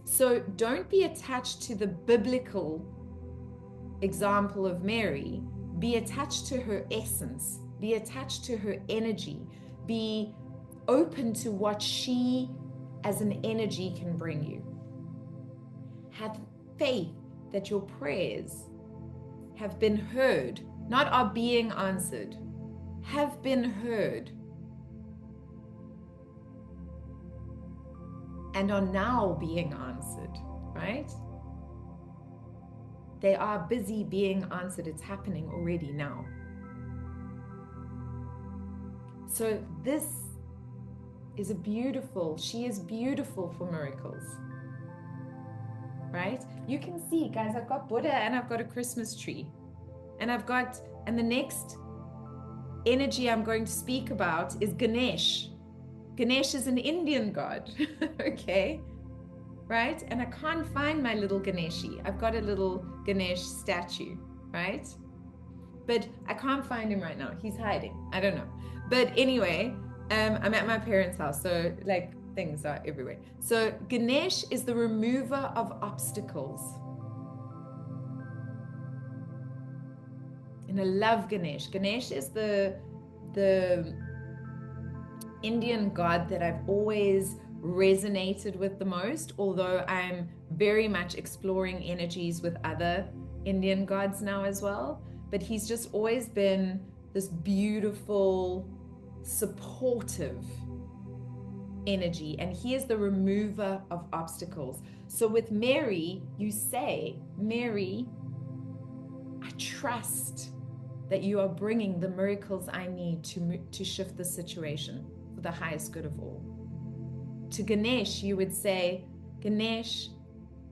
So don't be attached to the biblical example of Mary. Be attached to her essence. Be attached to her energy. Be open to what she as an energy can bring you. Have faith that your prayers have been heard, not are being answered, have been heard, and are now being answered, right? They are busy being answered. It's happening already now. So this is she is beautiful for miracles. Right? You can see, guys, I've got Buddha and I've got a Christmas tree. And the next energy I'm going to speak about is Ganesh. Ganesh is an Indian god, okay? Right? And I can't find my little Ganeshi. I've got a little Ganesh statue, right? But I can't find him right now. He's hiding. I don't know. But anyway, I'm at my parents' house, so like, things are everywhere. So Ganesh is the remover of obstacles. And I love Ganesh. Ganesh is the Indian god that I've always resonated with the most, although I'm very much exploring energies with other Indian gods now as well. But he's just always been this beautiful, supportive energy, and he is the remover of obstacles. So with Mary, you say, Mary, I trust that you are bringing the miracles I need to shift the situation for the highest good of all. To Ganesh, you would say, Ganesh,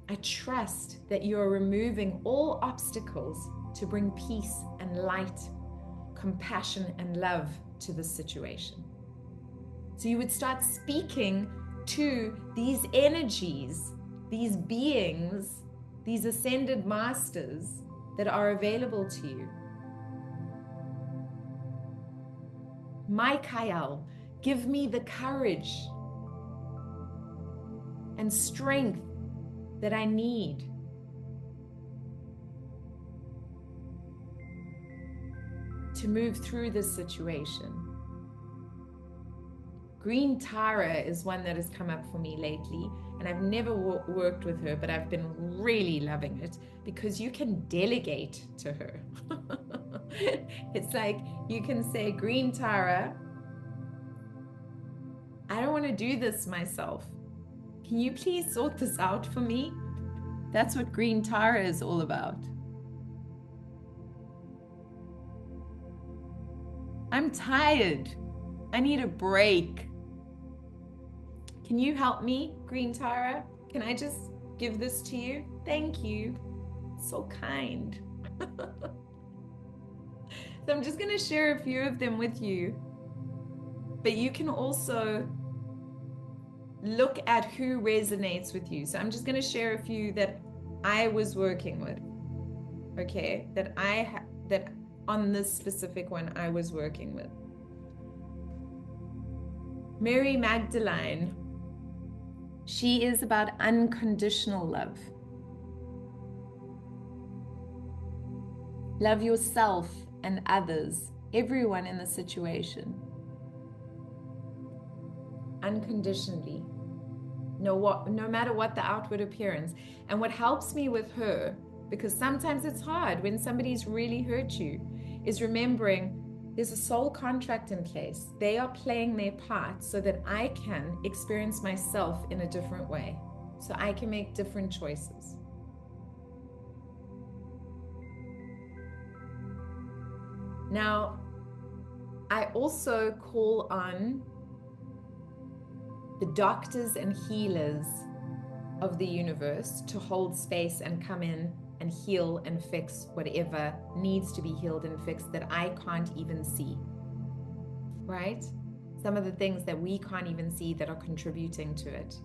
I trust that you are removing all obstacles to bring peace and light, compassion and love to the situation. So you would start speaking to these energies, these beings, these ascended masters that are available to you. Michael, give me the courage and strength that I need to move through this situation. Green Tara is one that has come up for me lately, and I've never worked with her, but I've been really loving it because you can delegate to her. It's like you can say, Green Tara, I don't want to do this myself. Can you please sort this out for me? That's what Green Tara is all about. I'm tired. I need a break. Can you help me, Green Tara? Can I just give this to you? Thank you. So kind. So I'm just going to share a few of them with you. But you can also look at who resonates with you. So I'm just going to share a few that I was working with. Okay? That on this specific one I was working with. Mary Magdalene. She is about unconditional love. Love yourself and others, everyone in the situation. Unconditionally. No matter what the outward appearance. And what helps me with her, because sometimes it's hard when somebody's really hurt you, is remembering there's a soul contract in place. They are playing their part so that I can experience myself in a different way. So I can make different choices. Now, I also call on the doctors and healers of the universe to hold space and come in and heal and fix whatever needs to be healed and fixed that I can't even see, right? Some of the things that we can't even see that are contributing to it.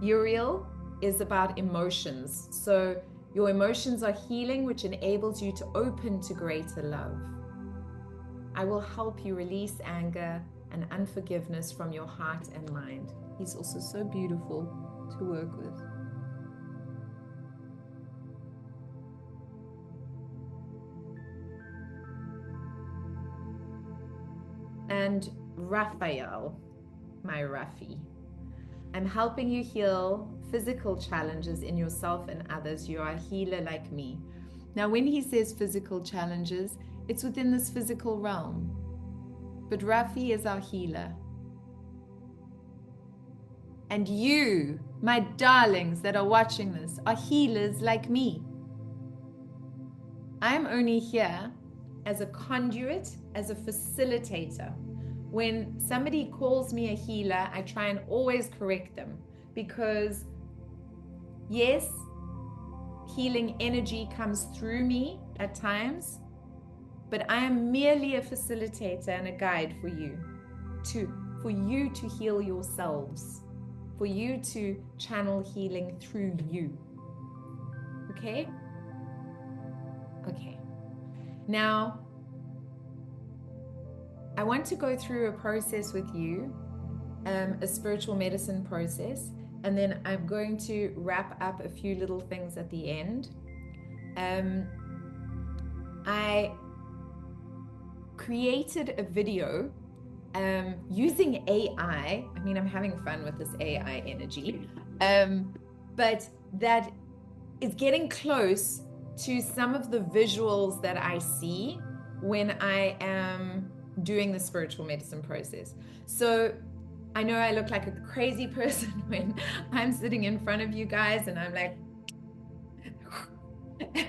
Uriel is about emotions. So your emotions are healing, which enables you to open to greater love. I will help you release anger and unforgiveness from your heart and mind. He's also so beautiful to work with. And Raphael, my Rafi. I'm helping you heal physical challenges in yourself and others. You are a healer like me. Now, when he says physical challenges, it's within this physical realm. But Rafi is our healer. And you, my darlings that are watching this, are healers like me. I'm only here as a conduit, as a facilitator. When somebody calls me a healer, I try and always correct them, because yes, healing energy comes through me at times, but I am merely a facilitator and a guide for you to heal yourselves, for you to channel healing through you. Okay? Okay. Now, I want to go through a process with you, a spiritual medicine process, and then I'm going to wrap up a few little things at the end. I created a video using AI. I mean, I'm having fun with this AI energy, but that is getting close to some of the visuals that I see when I am doing the spiritual medicine process. So I know I look like a crazy person when I'm sitting in front of you guys and I'm like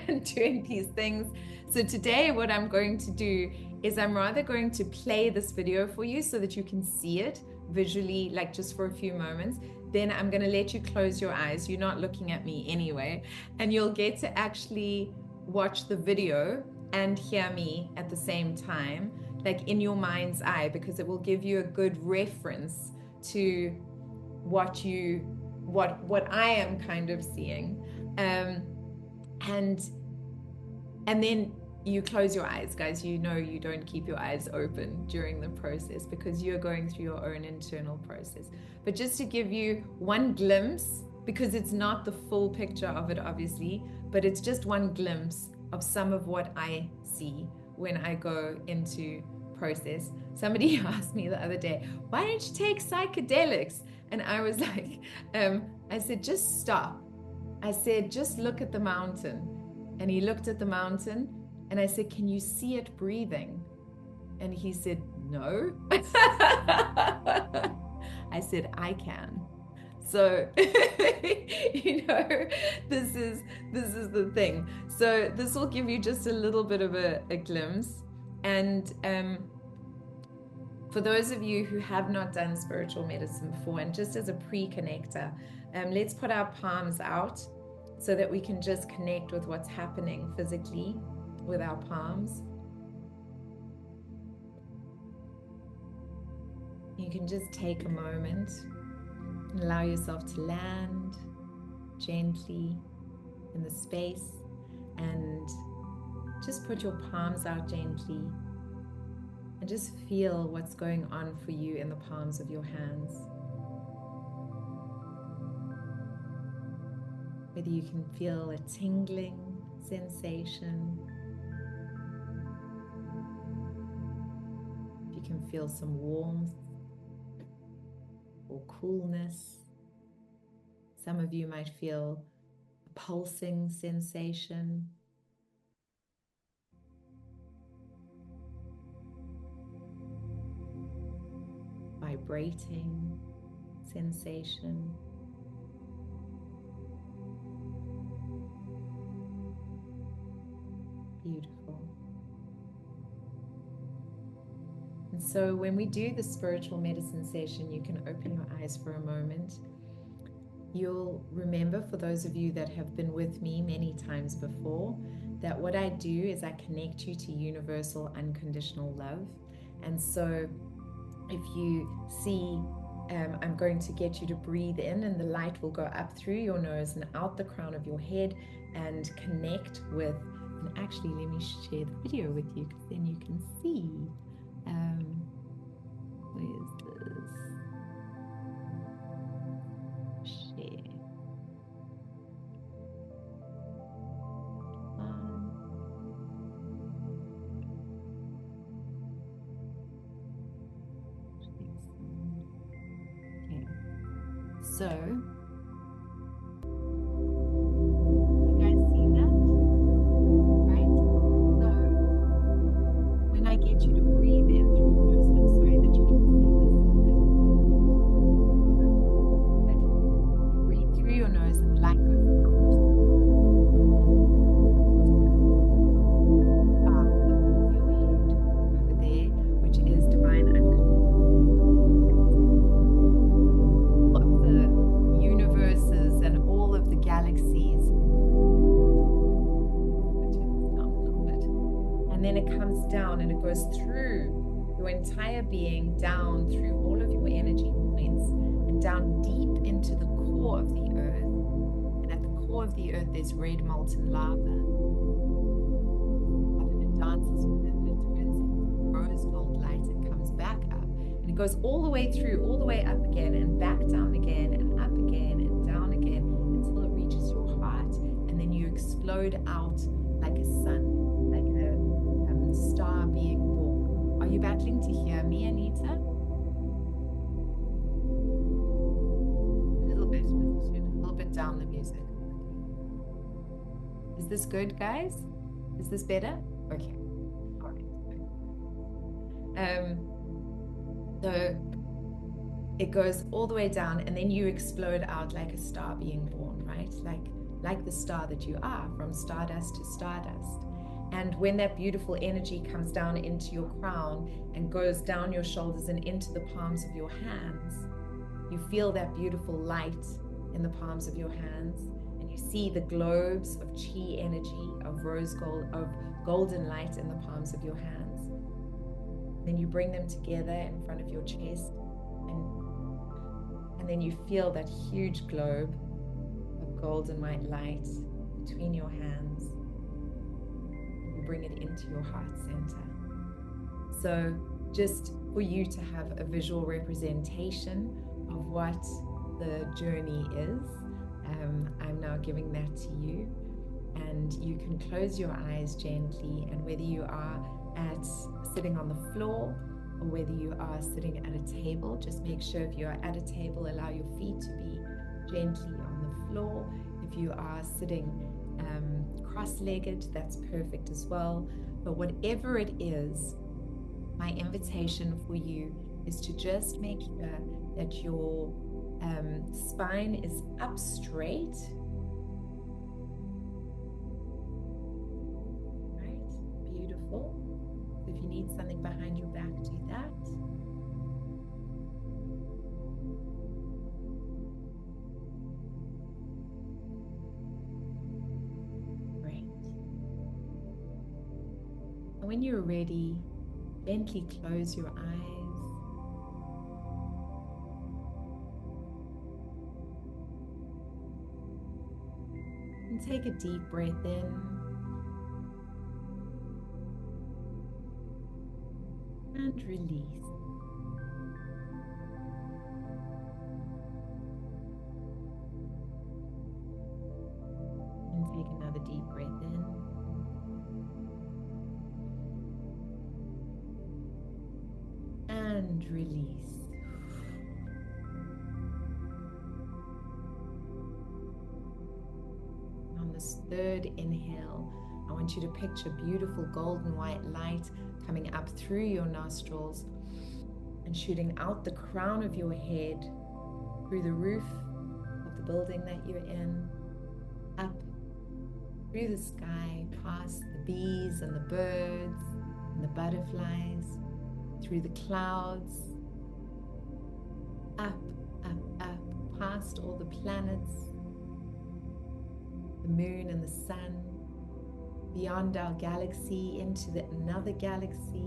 and doing these things. So today what I'm going to do is I'm rather going to play this video for you so that you can see it visually, like just for a few moments. Then I'm going to let you close your eyes. You're not looking at me anyway, and you'll get to actually watch the video and hear me at the same time, like in your mind's eye, because it will give you a good reference to what I am kind of seeing. And then you close your eyes, guys. You know you don't keep your eyes open during the process because you're going through your own internal process. But just to give you one glimpse, because it's not the full picture of it, obviously, but it's just one glimpse of some of what I see when I go into process. Somebody asked me the other day, why don't you take psychedelics? And I was like, I said, just stop. I said, just look at the mountain. And he looked at the mountain and I said, can you see it breathing? And he said, no. I said, I can. So, you know, this is the thing. So this will give you just a little bit of a glimpse. And for those of you who have not done spiritual medicine before, and just as a pre-connector, let's put our palms out so that we can just connect with what's happening physically with our palms. You can just take a moment and allow yourself to land gently in the space and just put your palms out gently and just feel what's going on for you in the palms of your hands. Whether you can feel a tingling sensation, if you can feel some warmth or coolness. Some of you might feel a pulsing sensation. Vibrating sensation. Beautiful. And so when we do the spiritual medicine session, you can open your eyes for a moment. You'll remember, for those of you that have been with me many times before, that what I do is I connect you to universal unconditional love. And so if you see, I'm going to get you to breathe in, and the light will go up through your nose and out the crown of your head and connect with. And actually, let me share the video with you because then you can see. Where is this? Share. Okay. So. Being down through all of your energy points and down deep into the core of the earth. And at the core of the earth, there's red molten lava. And it dances with it, and it turns into rose gold light and comes back up. And it goes all the way through, all the way up again, and back down again, and up again, and down again, until it reaches your heart. And then you explode out like a sun, like a star being born. Are you battling to hear me, Anita? the music. Is this good, guys? Is this better? Okay. All right. So it goes all the way down, and then you explode out like a star being born, right? Like the star that you are, from stardust to stardust. And when that beautiful energy comes down into your crown and goes down your shoulders and into the palms of your hands, you feel that beautiful light in the palms of your hands, and you see the globes of chi energy, of rose gold, of golden light in the palms of your hands. Then you bring them together in front of your chest, and then you feel that huge globe of golden white light between your hands. You bring it into your heart center. So just for you to have a visual representation of what the journey is, I'm now giving that to you, and you can close your eyes gently, and whether you are sitting on the floor or whether you are sitting at a table, just make sure if you are at a table, allow your feet to be gently on the floor. If you are sitting cross-legged, that's perfect as well. But whatever it is, my invitation for you is to just make sure that your spine is up straight. Right, beautiful. So if you need something behind your back, do that. Great. And when you're ready, gently close your eyes. And take a deep breath in. And release. And take another deep breath in. And release. On this third inhale, I want you to picture beautiful golden white light coming up through your nostrils and shooting out the crown of your head, through the roof of the building that you're in, up through the sky, past the bees and the birds and the butterflies, through the clouds, up, up, up, past all the planets, the moon and the sun, beyond our galaxy into another galaxy,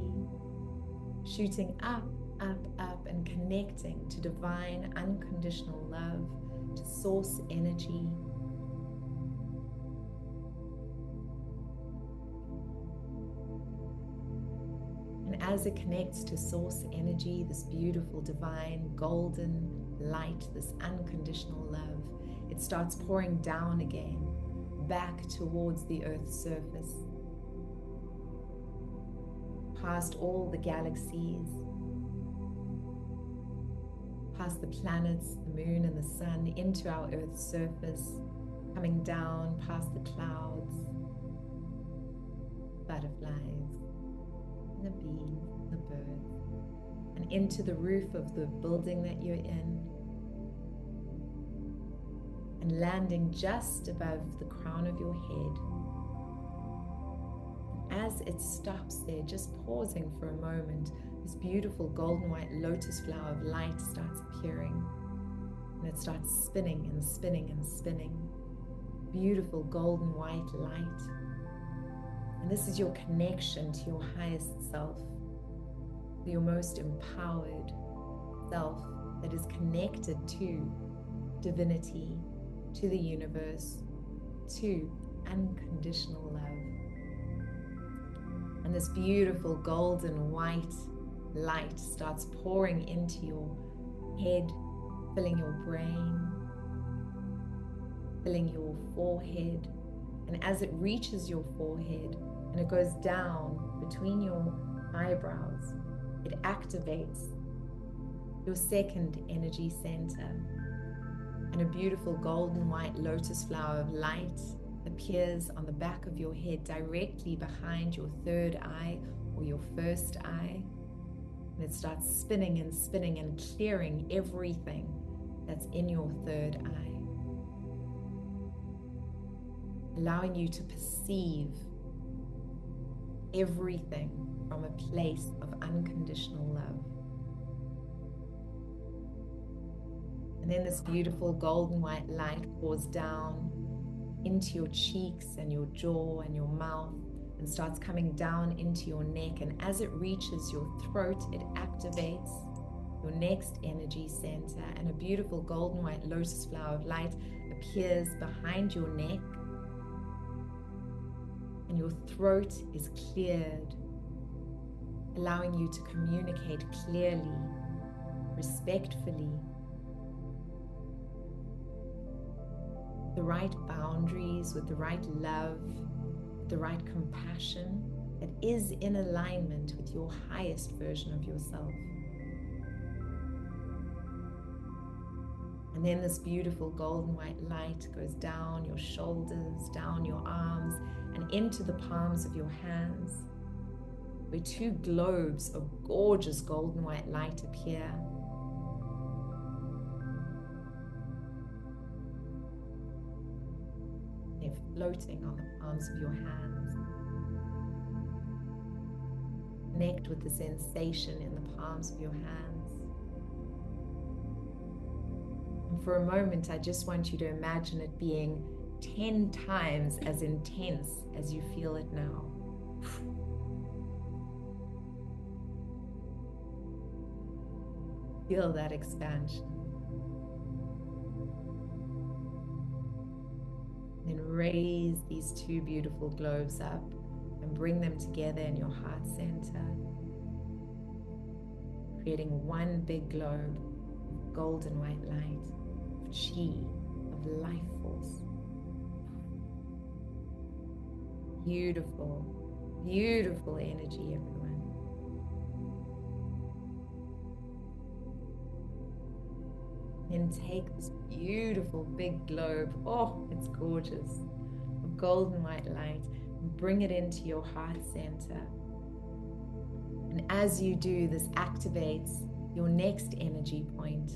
shooting up, up, up, and connecting to divine unconditional love, to source energy. And as it connects to source energy, this beautiful divine golden light, this unconditional love, it starts pouring down again, back towards the Earth's surface, past all the galaxies, past the planets, the moon and the sun, into our Earth's surface, coming down past the clouds, butterflies, the bees, the birds, and into the roof of the building that you're in, and landing just above the crown of your head. As it stops there, just pausing for a moment, this beautiful golden white lotus flower of light starts appearing, and it starts spinning and spinning and spinning. Beautiful golden white light. And this is your connection to your highest self, your most empowered self that is connected to divinity, to the universe, to unconditional love. And this beautiful golden white light starts pouring into your head, filling your brain, filling your forehead. And as it reaches your forehead and it goes down between your eyebrows, it activates your second energy center. And a beautiful golden white lotus flower of light appears on the back of your head, directly behind your third eye or your first eye. And it starts spinning and clearing everything that's in your third eye, allowing you to perceive everything from a place of unconditional love. And then this beautiful golden white light pours down into your cheeks and your jaw and your mouth and starts coming down into your neck. And as it reaches your throat, it activates your next energy center. And a beautiful golden white lotus flower of light appears behind your neck. And your throat is cleared, allowing you to communicate clearly, respectfully, the right boundaries, with the right love, with the right compassion that is in alignment with your highest version of yourself. And then this beautiful golden white light goes down your shoulders, down your arms, and into the palms of your hands, where two globes of gorgeous golden white light appear. They're floating on the palms of your hands. Connect with the sensation in the palms of your hands. And for a moment, I just want you to imagine it being 10 times as intense as you feel it now. Feel that expansion. Then raise these two beautiful globes up and bring them together in your heart center, creating one big globe of golden white light, of chi, of life force. Beautiful, beautiful energy, everyone. Then take this beautiful big globe, oh, it's gorgeous, of golden white light, and bring it into your heart center. And as you do, this activates your next energy point.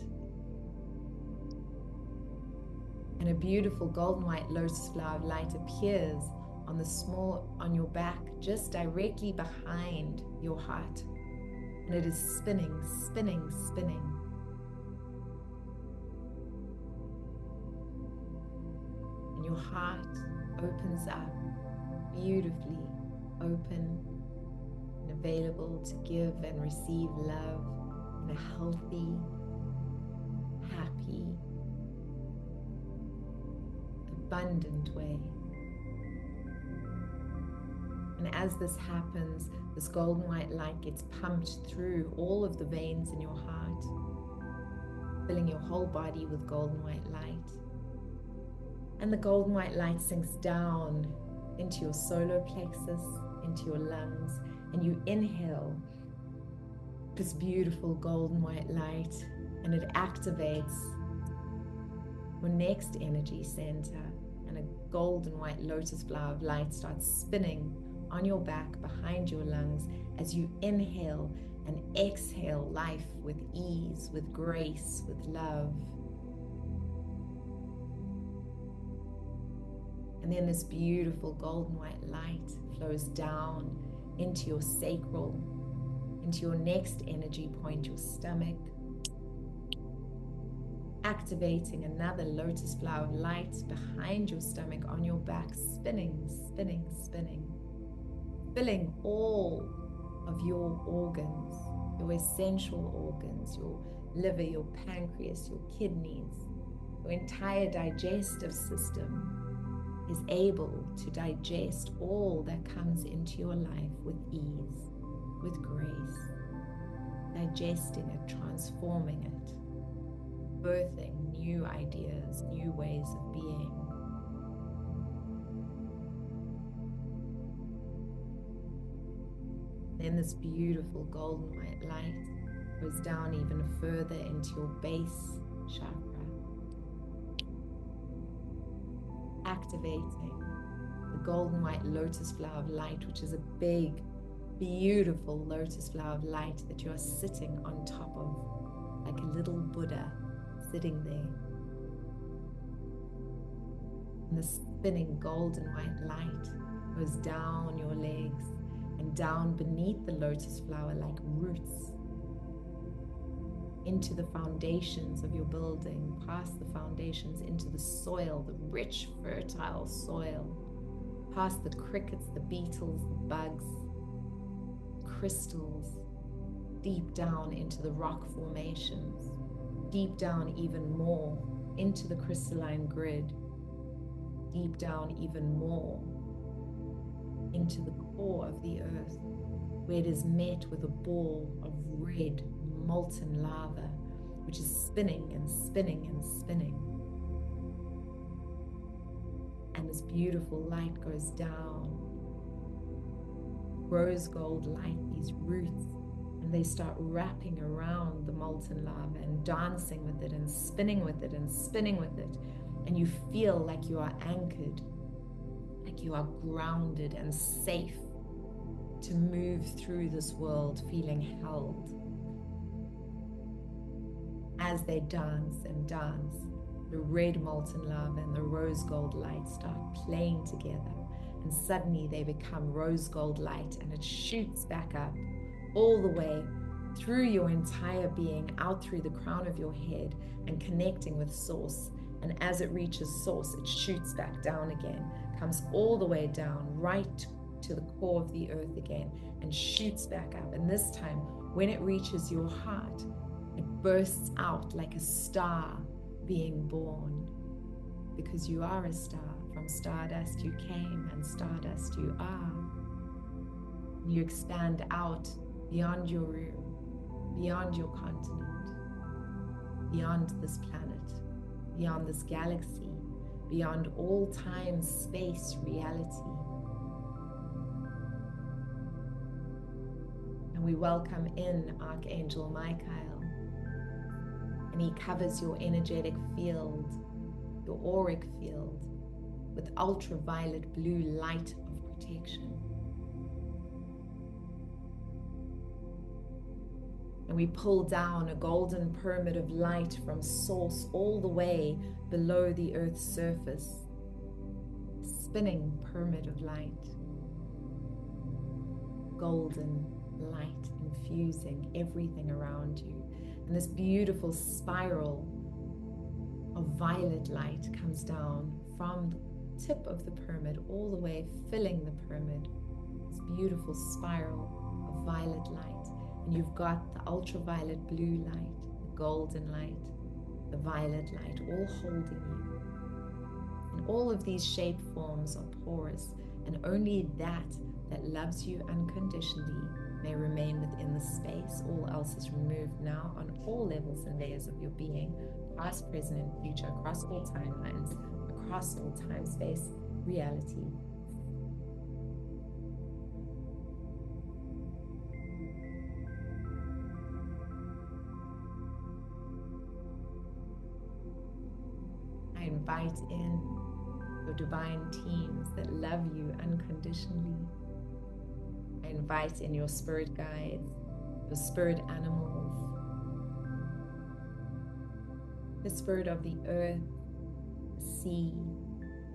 And a beautiful golden white lotus flower of light appears on your back, just directly behind your heart. And it is spinning, spinning, spinning. And your heart opens up, beautifully open and available to give and receive love in a healthy, happy, abundant way. And as this happens, this golden white light gets pumped through all of the veins in your heart, filling your whole body with golden white light. And the golden white light sinks down into your solar plexus, into your lungs, and you inhale this beautiful golden white light, and it activates your next energy center, and a golden white lotus flower of light starts spinning on your back behind your lungs as you inhale and exhale life with ease, with grace, with love. And then this beautiful golden white light flows down into your sacral, into your next energy point, your stomach, activating another lotus flower of light behind your stomach on your back, spinning, spinning, spinning, filling all of your organs, your essential organs, your liver, your pancreas, your kidneys, your entire digestive system is able to digest all that comes into your life with ease, with grace, digesting it, transforming it, birthing new ideas, new ways of being. Then this beautiful golden white light goes down even further into your base chakra, activating the golden white lotus flower of light, which is a big, beautiful lotus flower of light that you are sitting on top of, like a little Buddha sitting there. And the spinning golden white light goes down your legs and down beneath the lotus flower like roots into the foundations of your building, past the foundations into the soil, the rich, fertile soil, past the crickets, the beetles, the bugs, crystals, deep down into the rock formations, deep down even more into the crystalline grid, deep down even more into the core of the earth, where it is met with a ball of red molten lava, which is spinning and spinning and spinning. And this beautiful light goes down, rose gold light, these roots, and they start wrapping around the molten lava and dancing with it and spinning with it and spinning with it. And you feel like you are anchored, like you are grounded and safe to move through this world feeling held. As they dance and dance, the red molten lava and the rose gold light start playing together, and suddenly they become rose gold light, and it shoots back up all the way through your entire being, out through the crown of your head and connecting with source. And as it reaches source, it shoots back down again, comes all the way down right to the core of the earth again and shoots back up. And this time, when it reaches your heart, it bursts out like a star being born, because you are a star. From stardust you came, and stardust you are. You expand out beyond your room, beyond your continent, beyond this planet, beyond this galaxy, beyond all time, space, reality. And we welcome in Archangel Michael, and he covers your energetic field, your auric field, with ultraviolet blue light of protection. And we pull down a golden pyramid of light from source all the way below the earth's surface, spinning pyramid of light, golden light infusing everything around you. And this beautiful spiral of violet light comes down from the tip of the pyramid all the way, filling the pyramid. This beautiful spiral of violet light. And you've got the ultraviolet blue light, the golden light, the violet light, all holding you. And all of these shape forms are porous, and only that loves you unconditionally may remain within the space. All else is removed now on all levels and layers of your being, past, present, and future, across all timelines, across all time, space, reality. I invite in your divine teams that love you unconditionally. I invite in your spirit guides, your spirit animals, the spirit of the earth, the sea,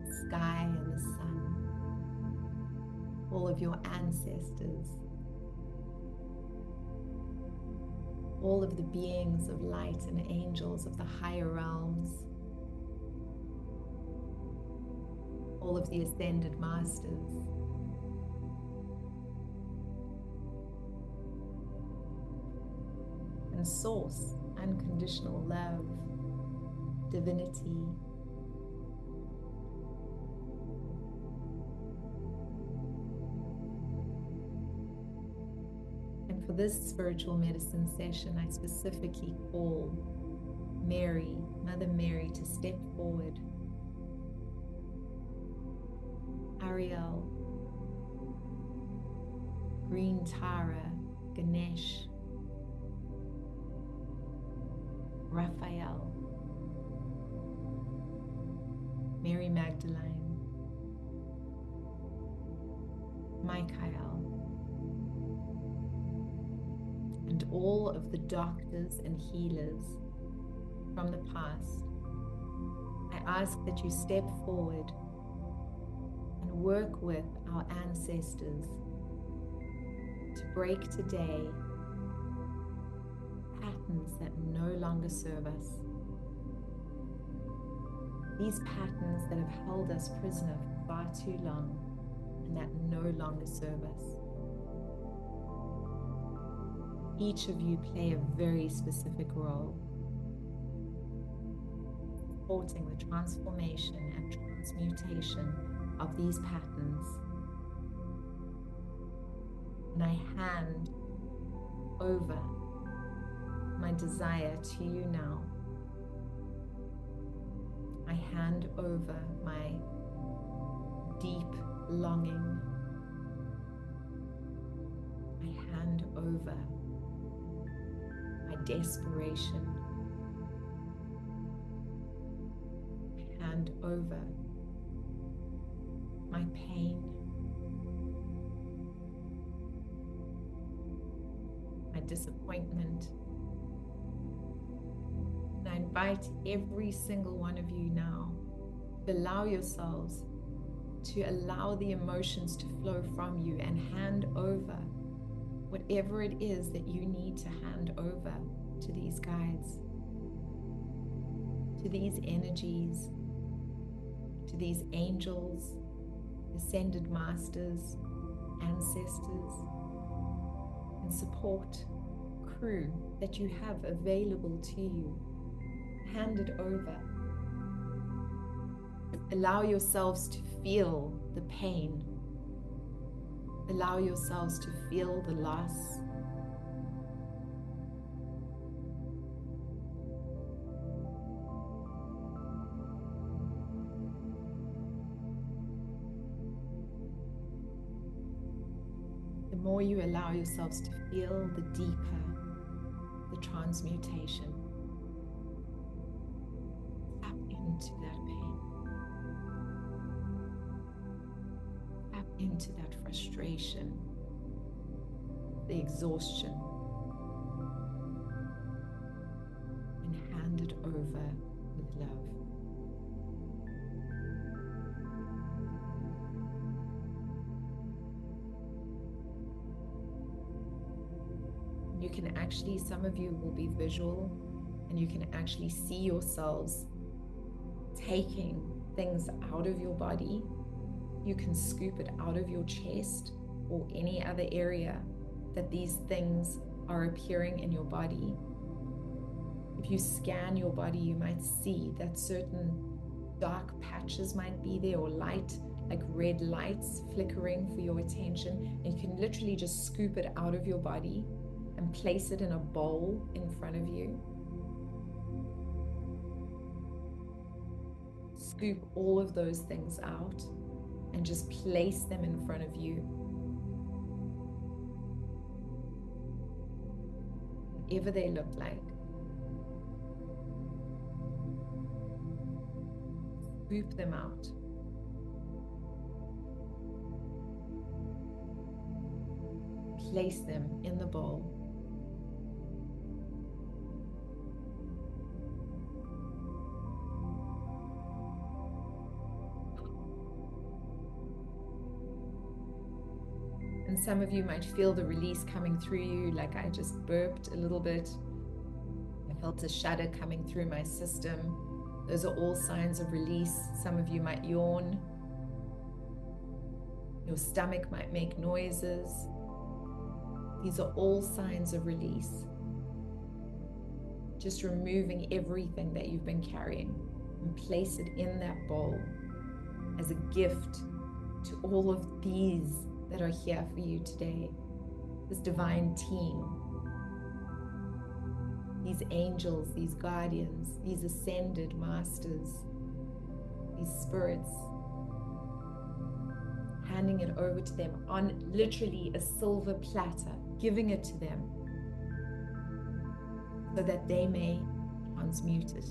the sky, and the sun, all of your ancestors, all of the beings of light and angels of the higher realms, all of the ascended masters, and source, unconditional love, divinity. And for this spiritual medicine session, I specifically call Mary, Mother Mary, to step forward. Ariel, Green Tara, Ganesh, Raphael, Mary Magdalene, Michael, and all of the doctors and healers from the past, I ask that you step forward and work with our ancestors to break today patterns that no longer serve us. These patterns that have held us prisoner for far too long and that no longer serve us. Each of you play a very specific role, supporting the transformation and transmutation of these patterns. And I hand over my desire to you now. I hand over my deep longing. I hand over my desperation. I hand over my pain, my disappointment. And I invite every single one of you now to allow yourselves to allow the emotions to flow from you and hand over whatever it is that you need to hand over to these guides, to these energies, to these angels, ascended masters, ancestors, and support crew that you have available to you. Hand it over. Allow yourselves to feel the pain. Allow yourselves to feel the loss. The more you allow yourselves to feel, the deeper the transmutation. Tap into that pain. Tap into that frustration, the exhaustion, and hand it over with love. You can actually, some of you will be visual, and you can actually see yourselves taking things out of your body. You can scoop it out of your chest or any other area that these things are appearing in your body. If you scan your body, you might see that certain dark patches might be there, or light, like red lights flickering for your attention. And you can literally just scoop it out of your body and place it in a bowl in front of you. Scoop all of those things out and just place them in front of you. Whatever they look like. Scoop them out. Place them in the bowl. And some of you might feel the release coming through you, like I just burped a little bit. I felt a shudder coming through my system. Those are all signs of release. Some of you might yawn. Your stomach might make noises. These are all signs of release. Just removing everything that you've been carrying and place it in that bowl as a gift to all of these that are here for you today. This divine team, these angels, these guardians, these ascended masters, these spirits, handing it over to them on literally a silver platter, giving it to them so that they may transmute it.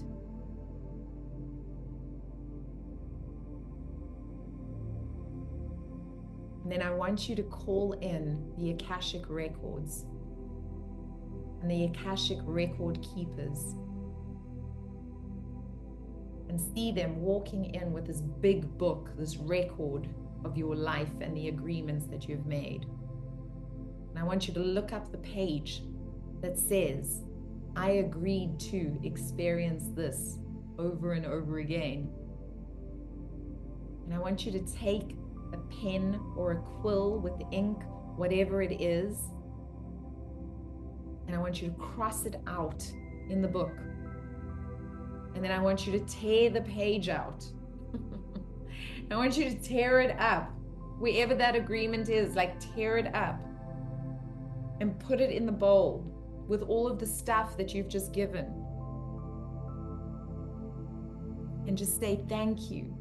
And then I want you to call in the Akashic records and the Akashic record keepers, and see them walking in with this big book, this record of your life and the agreements that you've made. And I want you to look up the page that says, I agreed to experience this over and over again. And I want you to take a pen or a quill with ink, whatever it is, and I want you to cross it out in the book. And then I want you to tear the page out. I want you to tear it up. Wherever that agreement is, like tear it up and put it in the bowl with all of the stuff that you've just given. And just say thank you.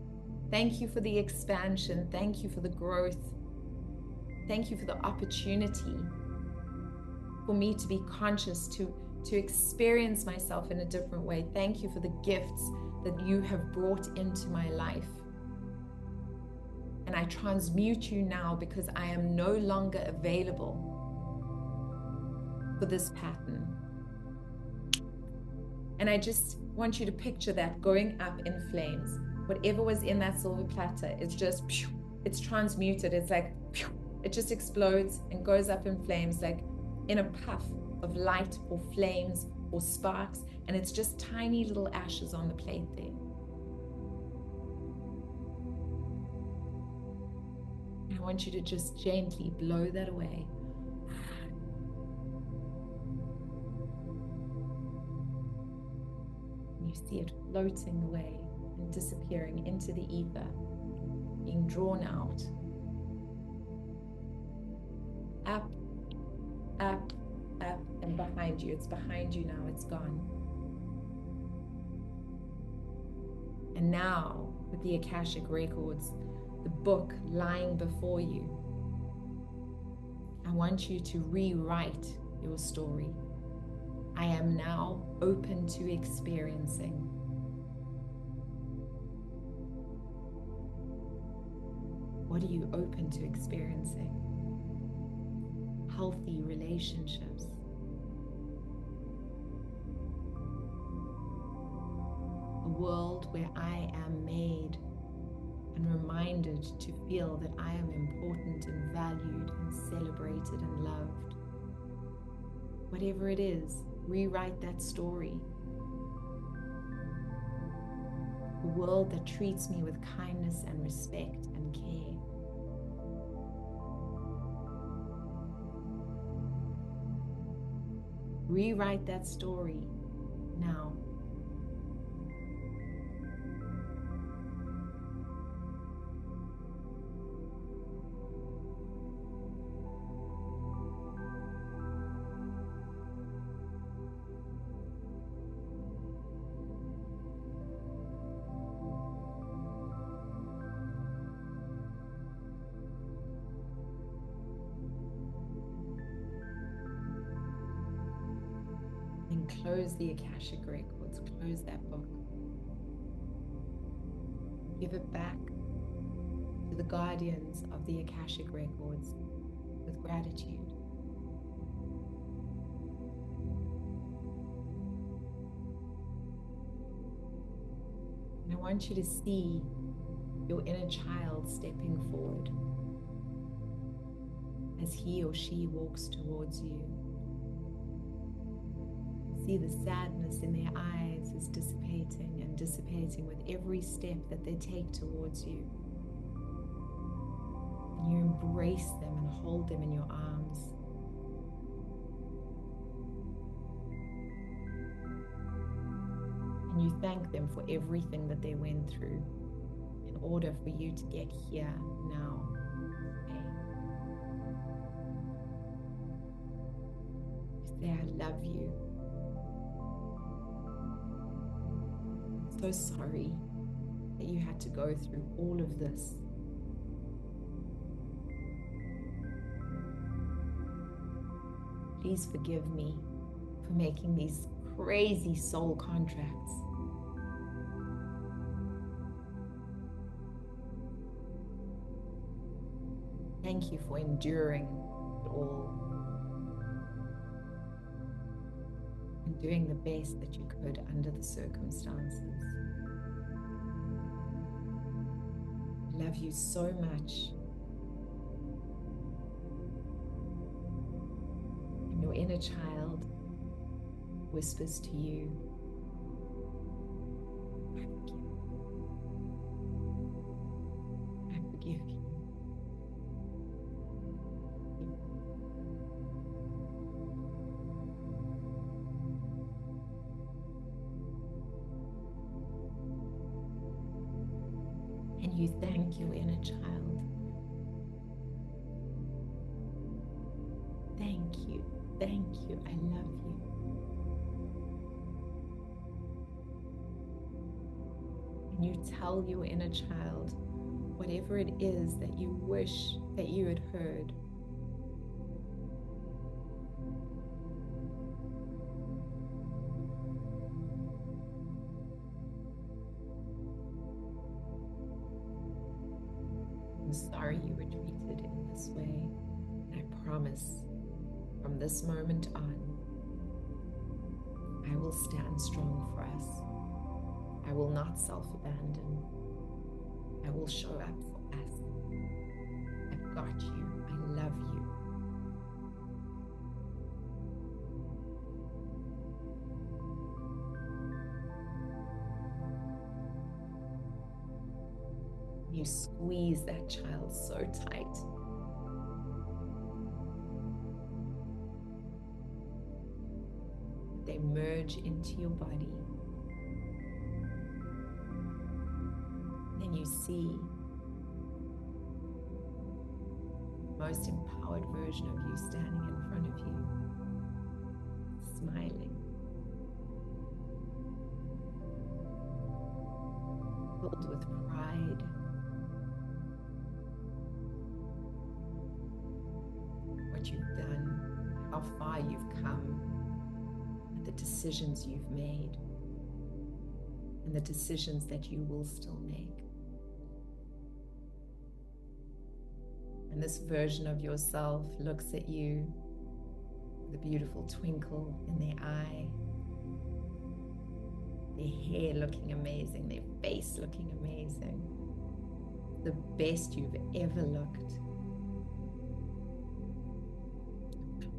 Thank you for the expansion. Thank you for the growth. Thank you for the opportunity for me to be conscious, to experience myself in a different way. Thank you for the gifts that you have brought into my life. And I transmute you now because I am no longer available for this pattern. And I just want you to picture that going up in flames. Whatever was in that silver platter, it's just, it's transmuted. It's like, it just explodes and goes up in flames, like in a puff of light or flames or sparks. And it's just tiny little ashes on the plate there. And I want you to just gently blow that away. And you see it floating away and disappearing into the ether, being drawn out. Up, up, up, and behind you. It's behind you now. It's gone. And now, with the Akashic records, the book lying before you, I want you to rewrite your story. I am now open to experiencing. What are you open to experiencing? Healthy relationships. A world where I am made and reminded to feel that I am important and valued and celebrated and loved. Whatever it is, rewrite that story. A world that treats me with kindness and respect and care. Rewrite that story now. And close the Akashic records, close that book. Give it back to the guardians of the Akashic records with gratitude. And I want you to see your inner child stepping forward as he or she walks towards you. See the sadness in their eyes is dissipating and dissipating with every step that they take towards you. And you embrace them and hold them in your arms. And you thank them for everything that they went through in order for you to get here now. Okay. You say, I love you. So sorry that you had to go through all of this. Please forgive me for making these crazy soul contracts. Thank you for enduring it all and doing the best that you could under the circumstances. I love you so much. And your inner child whispers to you, I forgive you. And you thank your inner child. Thank you, I love you. And you tell your inner child whatever it is that you wish that you had heard. I'm sorry you were treated in this way, and I promise from this moment on, I will stand strong for us. I will not self-abandon. I will show up for us. I've got you. I love you. You squeeze that child so tight. They merge into your body. Then you see the most empowered version of you standing in front of you, smiling, filled with pride, what you've done, how far you've come, and the decisions you've made, and the decisions that you will still make. And this version of yourself looks at you with a beautiful twinkle in their eye, their hair looking amazing, their face looking amazing, the best you've ever looked.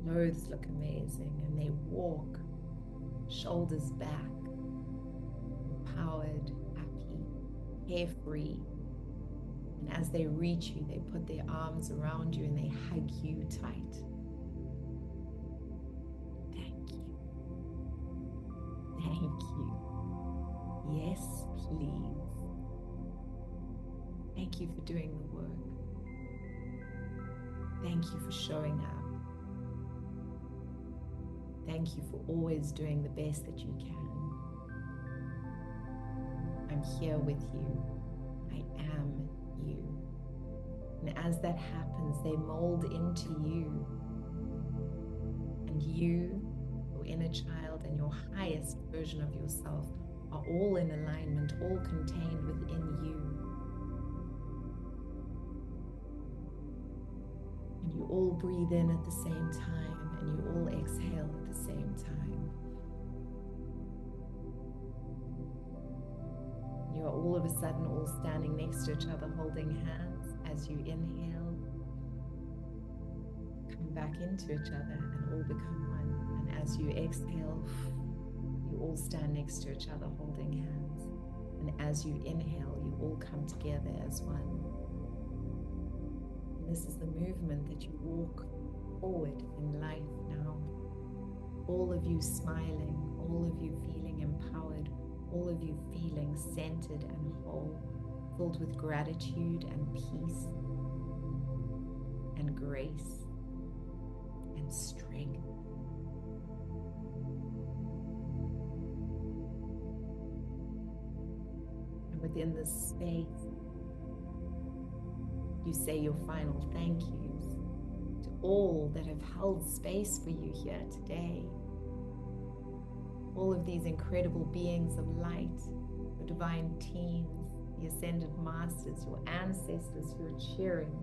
Clothes look amazing, and they walk shoulders back, empowered, happy, carefree. And as they reach you, they put their arms around you and they hug you tight. Thank you. Thank you. Yes, please. Thank you for doing the work. Thank you for showing up. Thank you for always doing the best that you can. I'm here with you. I am you. And as that happens, they mold into you. And you, your inner child, and your highest version of yourself are all in alignment, all contained within you. And you all breathe in at the same time, and you all exhale at the same time. You are all of a sudden all standing next to each other, holding hands. As you inhale, come back into each other and all become one. And as you exhale, you all stand next to each other, holding hands. And as you inhale, you all come together as one. And this is the movement that you walk forward in life now. All of you smiling, all of you feeling empowered, all of you feeling centered and whole, filled with gratitude and peace and grace and strength. And within this space, you say your final thank yous to all that have held space for you here today. All of these incredible beings of light, the divine teams, the ascended masters, your ancestors who are cheering,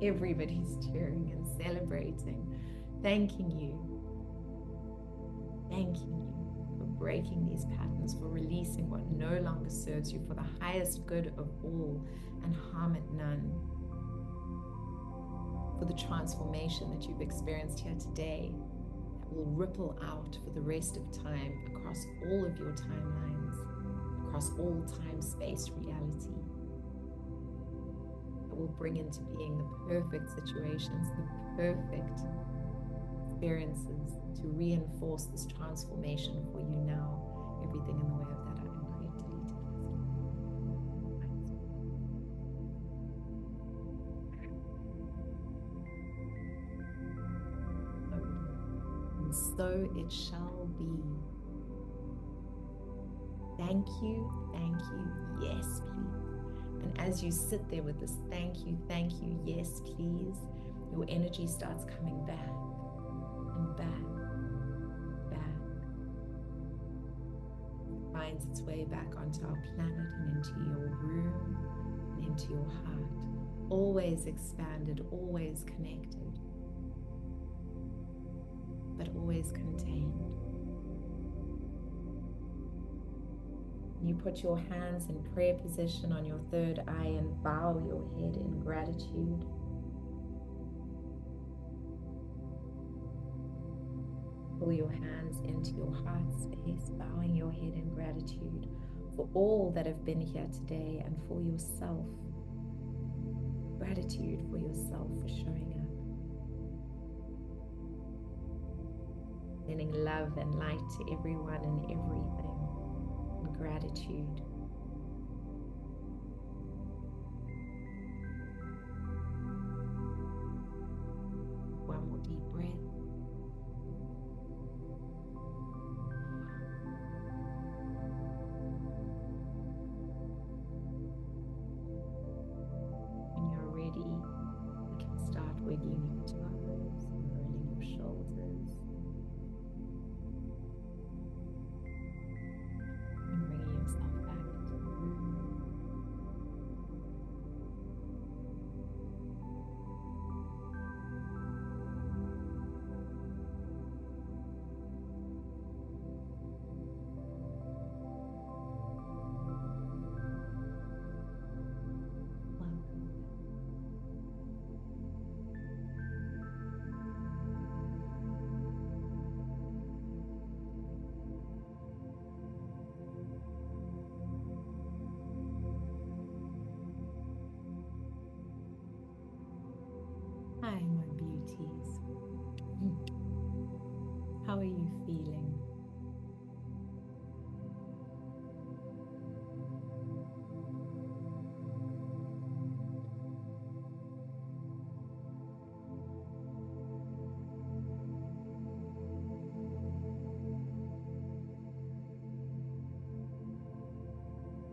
Everybody's cheering and celebrating, thanking you for breaking these patterns, for releasing what no longer serves you, for the highest good of all and harm it none, for the transformation that you've experienced here today that will ripple out for the rest of time across all of your timelines, across all time-space reality. Will bring into being the perfect situations, the perfect experiences to reinforce this transformation for you now. Everything in the way of that, I uncreate, delete it. And so it shall be. Thank you, yes, please. And as you sit there with this thank you, yes, please, your energy starts coming back and back. It finds its way back onto our planet and into your room and into your heart. Always expanded, always connected, but always contained. You put your hands in prayer position on your third eye and bow your head in gratitude. Pull your hands into your heart space, bowing your head in gratitude for all that have been here today and for yourself. Gratitude for yourself for showing up. Sending love and light to everyone and everything. Gratitude. One more deep breath. When you're ready, you can start wiggling your toes and rolling your shoulders. Hi, my beauties. How are you feeling?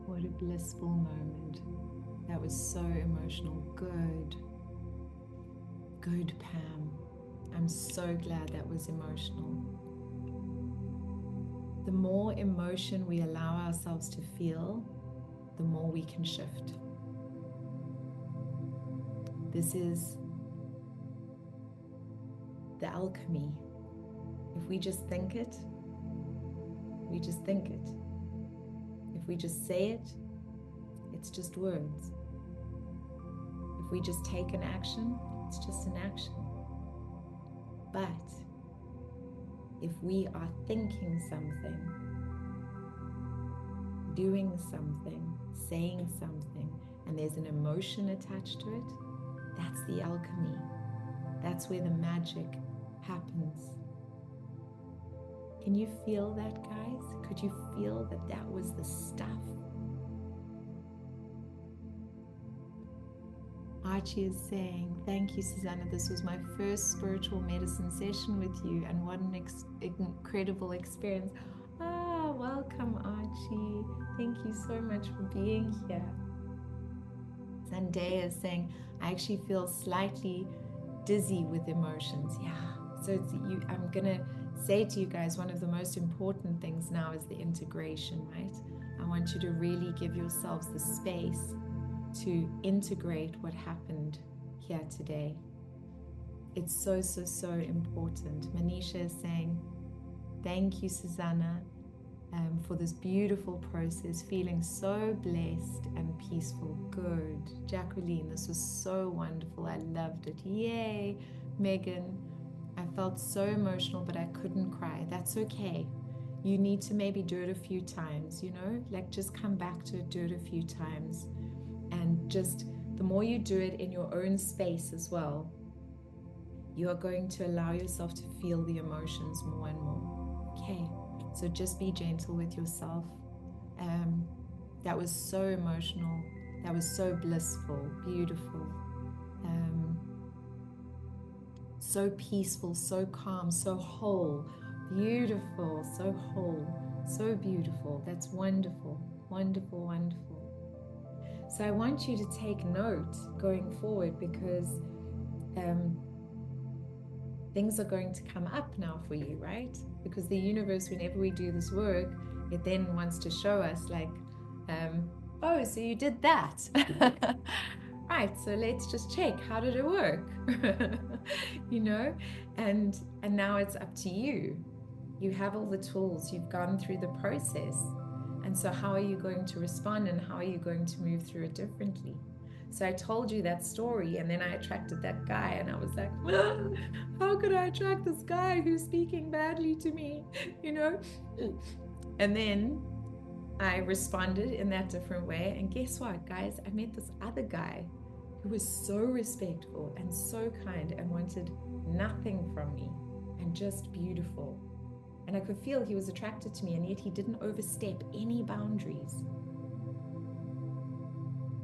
What a blissful moment. That was so emotional. Good, Pam. I'm so glad that was emotional. The more emotion we allow ourselves to feel, the more we can shift. This is the alchemy. If we just think it, we just think it. If we just say it, it's just words. If we just take an action, it's just an action. But if we are thinking something, doing something, saying something, and there's an emotion attached to it, that's the alchemy. That's where the magic happens. Can you feel that, guys? Could you feel that that was the stuff? Archie is saying, thank you, Susana. This was my first spiritual medicine session with you, and what an incredible experience. Ah, welcome, Archie. Thank you so much for being here. Zendaya is saying, I actually feel slightly dizzy with emotions. Yeah, so I'm going to say to you guys, one of the most important things now is the integration, right? I want you to really give yourselves the space to integrate what happened here today. It's so, so, so important. Manisha is saying, thank you, Susana, for this beautiful process, feeling so blessed and peaceful. Good. Jacqueline, this was so wonderful. I loved it. Yay. Megan, I felt so emotional, but I couldn't cry. That's okay. You need to maybe do it a few times, you know, like just come back to it, do it a few times. And just the more you do it in your own space as well, you are going to allow yourself to feel the emotions more and more. Okay, so just be gentle with yourself. That was so emotional. That was so blissful, beautiful. So peaceful, so calm, so whole, beautiful, so whole, so beautiful. That's wonderful, wonderful, wonderful. So I want you to take note going forward, because things are going to come up now for you, right? Because the universe, whenever we do this work, it then wants to show us like, oh, so you did that. Right, so let's just check, how did it work? You know, and now it's up to you. You have all the tools, you've gone through the process, and so how are you going to respond, and how are you going to move through it differently? So I told you that story, and then I attracted that guy, and I was like, how could I attract this guy who's speaking badly to me, you know? And then I responded in that different way, and guess what, guys? I met this other guy who was so respectful and so kind and wanted nothing from me and just beautiful. And I could feel he was attracted to me, and yet he didn't overstep any boundaries.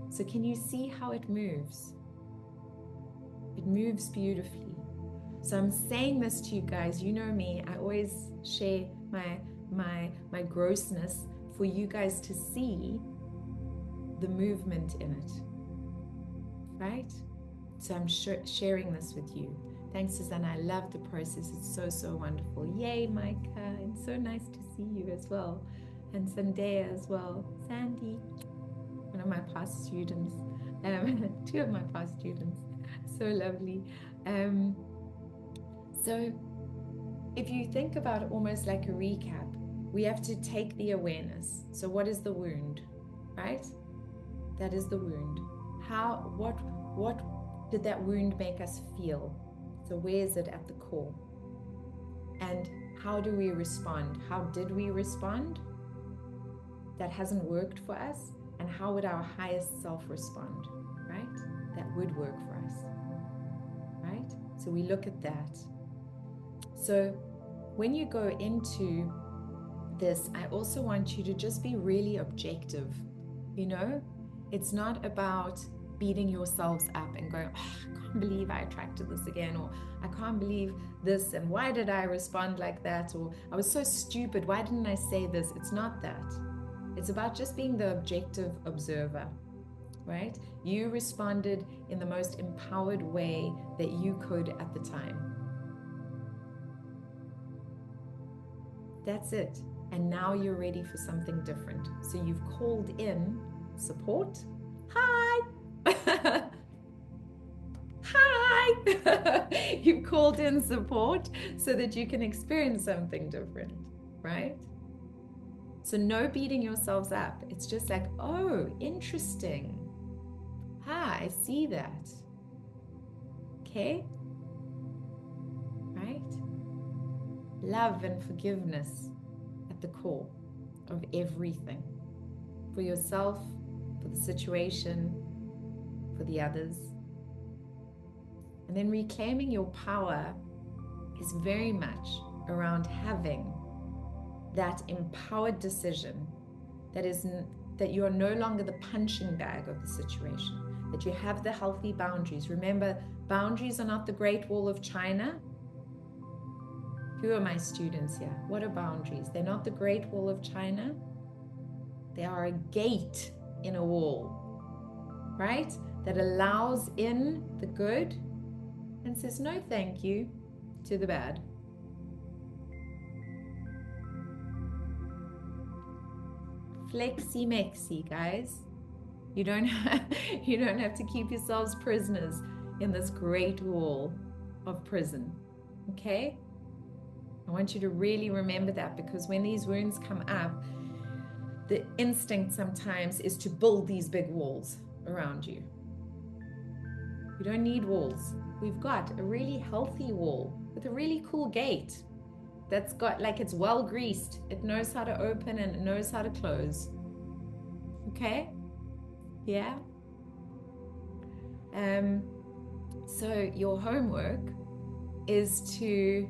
So can you see how it moves? It moves beautifully. So I'm saying this to you guys. You know me, I always share my grossness for you guys to see the movement in it, right? So I'm sharing this with you. Thanks, Susana. I love the process. It's so, so wonderful. Yay, Micah. And so nice to see you as well. And Zendaya as well. Sandy, one of my past students. Two of my past students. So lovely. So if you think about it almost like a recap, we have to take the awareness. So what is the wound, right? That is the wound. What did that wound make us feel? So where is it at the core? And how do we respond? How did we respond? That hasn't worked for us. And how would our highest self respond, right? That would work for us, right? So we look at that. So when you go into this, I also want you to just be really objective. You know, it's not about beating yourselves up and going, oh, I can't believe I attracted this again, or I can't believe this, and why did I respond like that, or I was so stupid, why didn't I say this? It's not that. It's about just being the objective observer, right? You responded in the most empowered way that you could at the time. That's it. And now you're ready for something different. So you've called in support. Hi. Hi. You've called in support so that you can experience something different, right? So no beating yourselves up. It's just like, oh, interesting. I see that. Okay? Right? Love and forgiveness at the core of everything. For yourself, for the situation, for the others. And then reclaiming your power is very much around having that empowered decision that you are no longer the punching bag of the situation, that you have the healthy boundaries. Remember, boundaries are not the Great Wall of China. Who are my students here? What are boundaries? They're not the Great Wall of China. They are a gate in a wall, right? That allows in the good and says no thank you to the bad. Flexi-mexi, guys. You don't have to keep yourselves prisoners. in this great wall of prison. Okay? I want you to really remember that, because when these wounds come up, the instinct sometimes is to build these big walls around you. You don't need walls. We've got a really healthy wall with a really cool gate that's got, like, it's well greased. It knows how to open and it knows how to close. Okay? Yeah? So your homework is to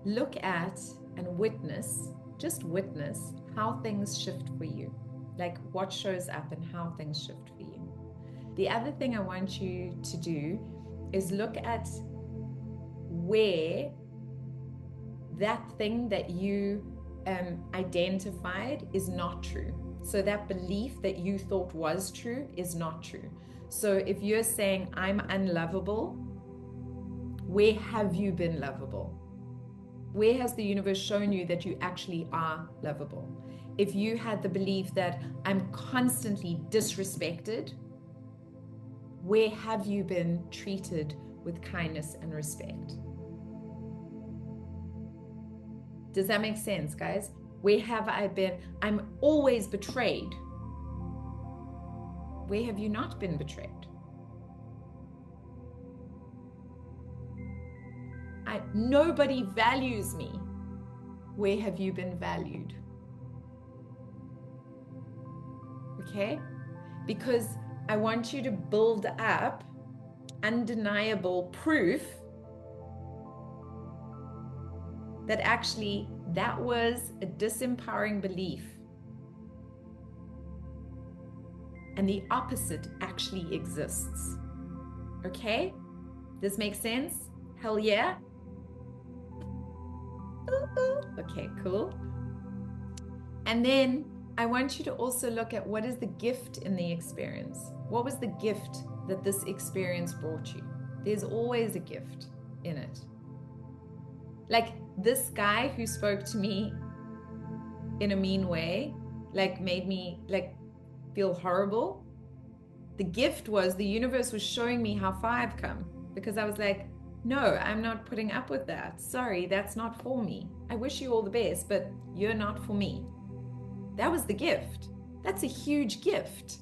look at and witness, just witness how things shift for you. Like what shows up and how things shift for you. The other thing I want you to do is look at where that thing that you identified is not true. So that belief that you thought was true is not true. So if you're saying, I'm unlovable, where have you been lovable? Where has the universe shown you that you actually are lovable? If you had the belief that I'm constantly disrespected, where have you been treated with kindness and respect? Does that make sense, guys? Where have I been? I'm always betrayed. Where have you not been betrayed? Nobody values me. Where have you been valued? Okay? Because I want you to build up undeniable proof that actually that was a disempowering belief. And the opposite actually exists. Okay? This makes sense? Hell yeah? Okay, cool. And then I want you to also look at what is the gift in the experience. What was the gift that this experience brought you? There's always a gift in it. Like this guy who spoke to me in a mean way, like made me like feel horrible. The gift was the universe was showing me how far I've come, because I was like, no, I'm not putting up with that. Sorry, that's not for me. I wish you all the best, but you're not for me. That was the gift. That's a huge gift.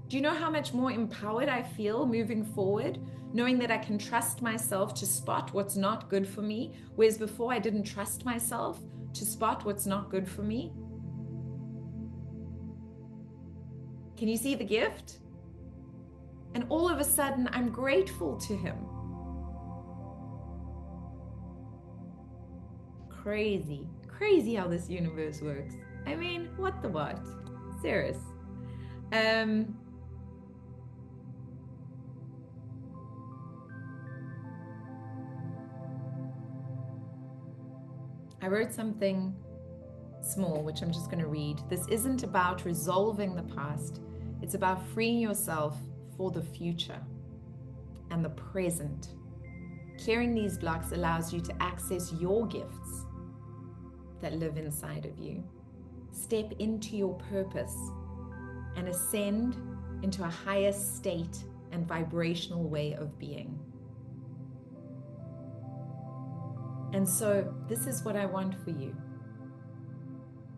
Do you know how much more empowered I feel moving forward, knowing that I can trust myself to spot what's not good for me, whereas before I didn't trust myself to spot what's not good for me? Can you see the gift? And all of a sudden, I'm grateful to him. Crazy, crazy how this universe works. I mean, what the what? Serious. I wrote something small, which I'm just going to read. This isn't about resolving the past. It's about freeing yourself for the future and the present. Clearing these blocks allows you to access your gifts that live inside of you. Step into your purpose and ascend into a higher state and vibrational way of being. And so this is what I want for you.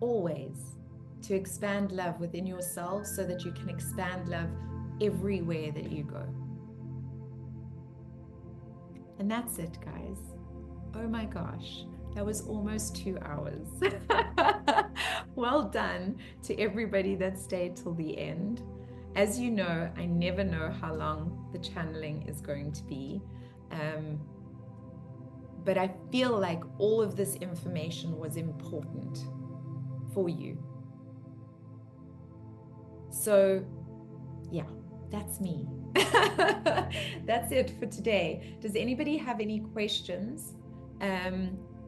Always to expand love within yourself so that you can expand love everywhere that you go. And that's it, guys. Oh my gosh, that was almost 2 hours. Well done to everybody that stayed till the end. As you know, I never know how long the channeling is going to be. But I feel like all of this information was important for you. So yeah, that's me. That's it for today. Does anybody have any questions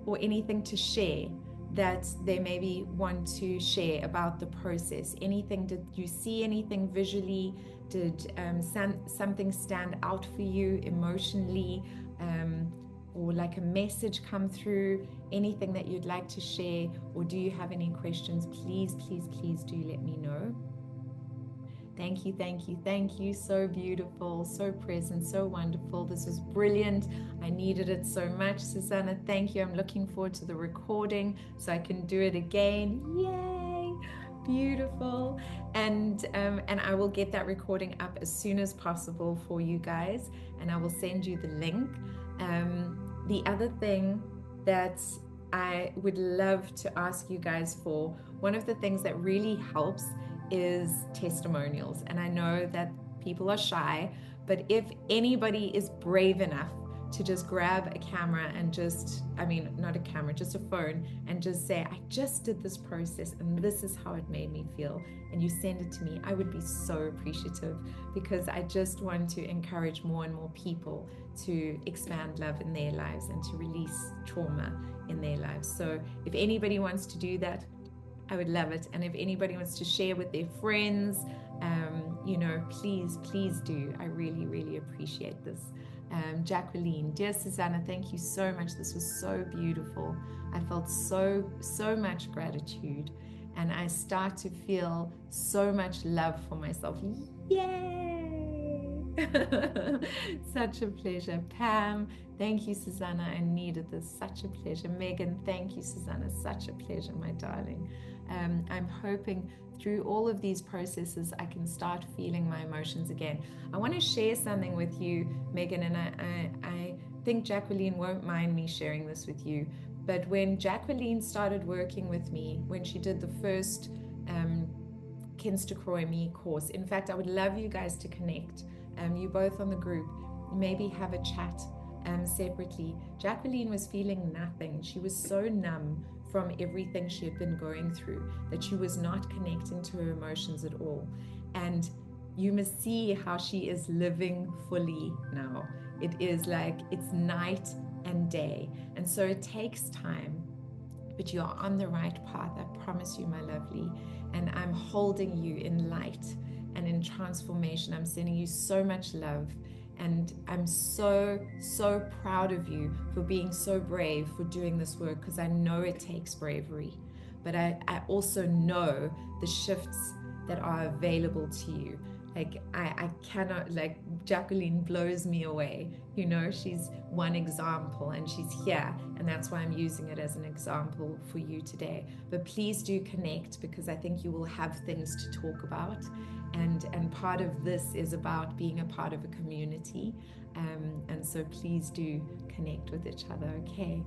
or anything to share that they maybe want to share about the process? Anything, did you see anything visually? Did something stand out for you emotionally? Or like a message come through? Anything that you'd like to share? Or do you have any questions? Please, please, please do let me know. Thank you, thank you, thank you. So beautiful, so present, so wonderful. This was brilliant. I needed it so much. Susana, thank you. I'm looking forward to the recording so I can do it again. Yay! Beautiful. And I will get that recording up as soon as possible for you guys, and I will send you the link. The other thing that I would love to ask you guys for, one of the things that really helps is testimonials. And I know that people are shy, but if anybody is brave enough to just grab a camera and just, I mean, not a camera, just a phone, and just say, I just did this process and this is how it made me feel, and you send it to me, I would be so appreciative, because I just want to encourage more and more people to expand love in their lives and to release trauma in their lives. So if anybody wants to do that, I would love it. And if anybody wants to share with their friends, you know, please do. I really, really appreciate this. Jacqueline, dear Susana, thank you so much. This was so beautiful. I felt so much gratitude, and I start to feel so much love for myself. Yay! Such a pleasure. Pam, thank you, Susana. I needed this. Such a pleasure. Megan, thank you, Susana. Such a pleasure, my darling. I'm hoping through all of these processes, I can start feeling my emotions again. I want to share something with you, Megan, and I think Jacqueline won't mind me sharing this with you. But when Jacqueline started working with me, when she did the first Kinster Me course, in fact, I would love you guys to connect. You both on the group, maybe have a chat separately. Jacqueline was feeling nothing. She was so numb from everything she had been going through that she was not connecting to her emotions at all. And you must see how she is living fully now. It is like it's night and day. And so it takes time, but you are on the right path. I promise you, my lovely. And I'm holding you in light and in transformation. I'm sending you so much love. And I'm so proud of you for being so brave for doing this work, because I know it takes bravery. But I also know the shifts that are available to you. Like I cannot, like Jacqueline blows me away. You know, she's one example and she's here, and that's why I'm using it as an example for you today. But please do connect, because I think you will have things to talk about. And part of this is about being a part of a community. And so please do connect with each other, okay?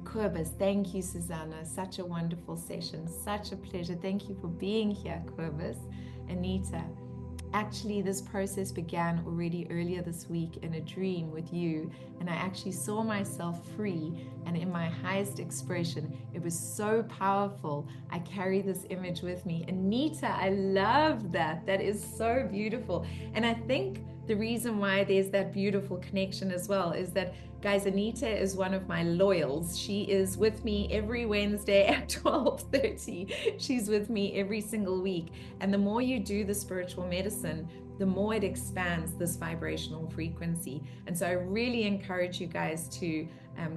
Corbus, thank you, Susana. Such a wonderful session. Such a pleasure. Thank you for being here, Corbus. Anita, actually, this process began already earlier this week in a dream with you, and I actually saw myself free and in my highest expression. It was so powerful. I carry this image with me. Anita, I love that. That is so beautiful. And I think the reason why there's that beautiful connection as well is that, guys, Anita is one of my loyals. She is with me every Wednesday at 12:30. She's with me every single week. And the more you do the spiritual medicine, the more it expands this vibrational frequency. And so I really encourage you guys to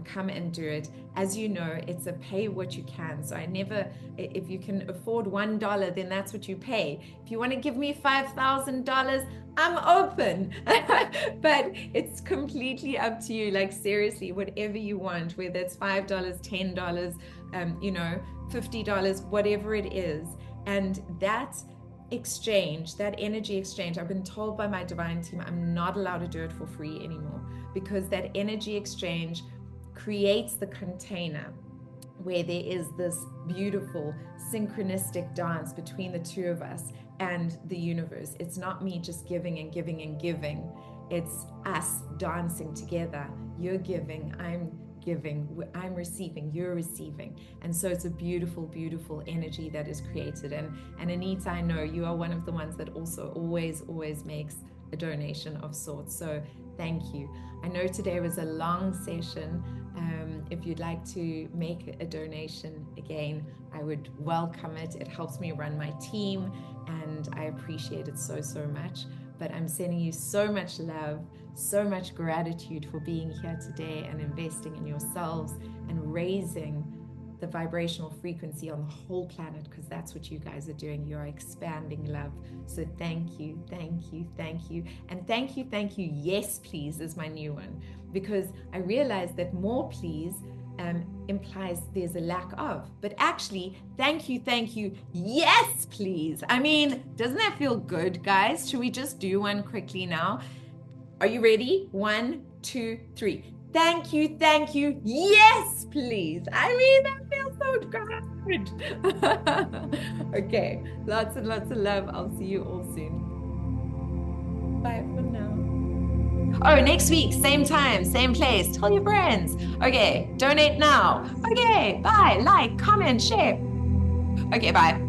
come and do it. As you know, it's a pay what you can. So I never, if you can afford $1, then that's what you pay. If you want to give me $5,000, I'm open. But it's completely up to you. Like seriously, whatever you want, whether it's $5, $10, you know, $50, whatever it is. And that exchange, that energy exchange, I've been told by my divine team I'm not allowed to do it for free anymore, because that energy exchange creates the container where there is this beautiful synchronistic dance between the two of us and the universe. It's not me just giving and giving and giving. It's us dancing together. You're giving, I'm giving, I'm receiving, you're receiving. And so it's a beautiful, beautiful energy that is created. And Anita, I know you are one of the ones that also always makes a donation of sorts. So thank you. I know today was a long session. If you'd like to make a donation again, I would welcome it. It helps me run my team and I appreciate it so much. But I'm sending you so much love, so much gratitude for being here today and investing in yourselves and raising the vibrational frequency on the whole planet, because that's what you guys are doing. You're expanding love. So thank you, thank you, thank you. And thank you, yes, please is my new one, because I realized that more please implies there's a lack of. But actually, thank you, yes, please. I mean, doesn't that feel good, guys? Should we just do one quickly now? Are you ready? 1, 2, 3. Thank you, yes, please. I mean, that feels so good. Okay, lots and lots of love. I'll see you all soon. Bye for now. Oh, next week, same time, same place. Tell your friends. Okay, donate now. Okay, bye, like, comment, share. Okay, bye.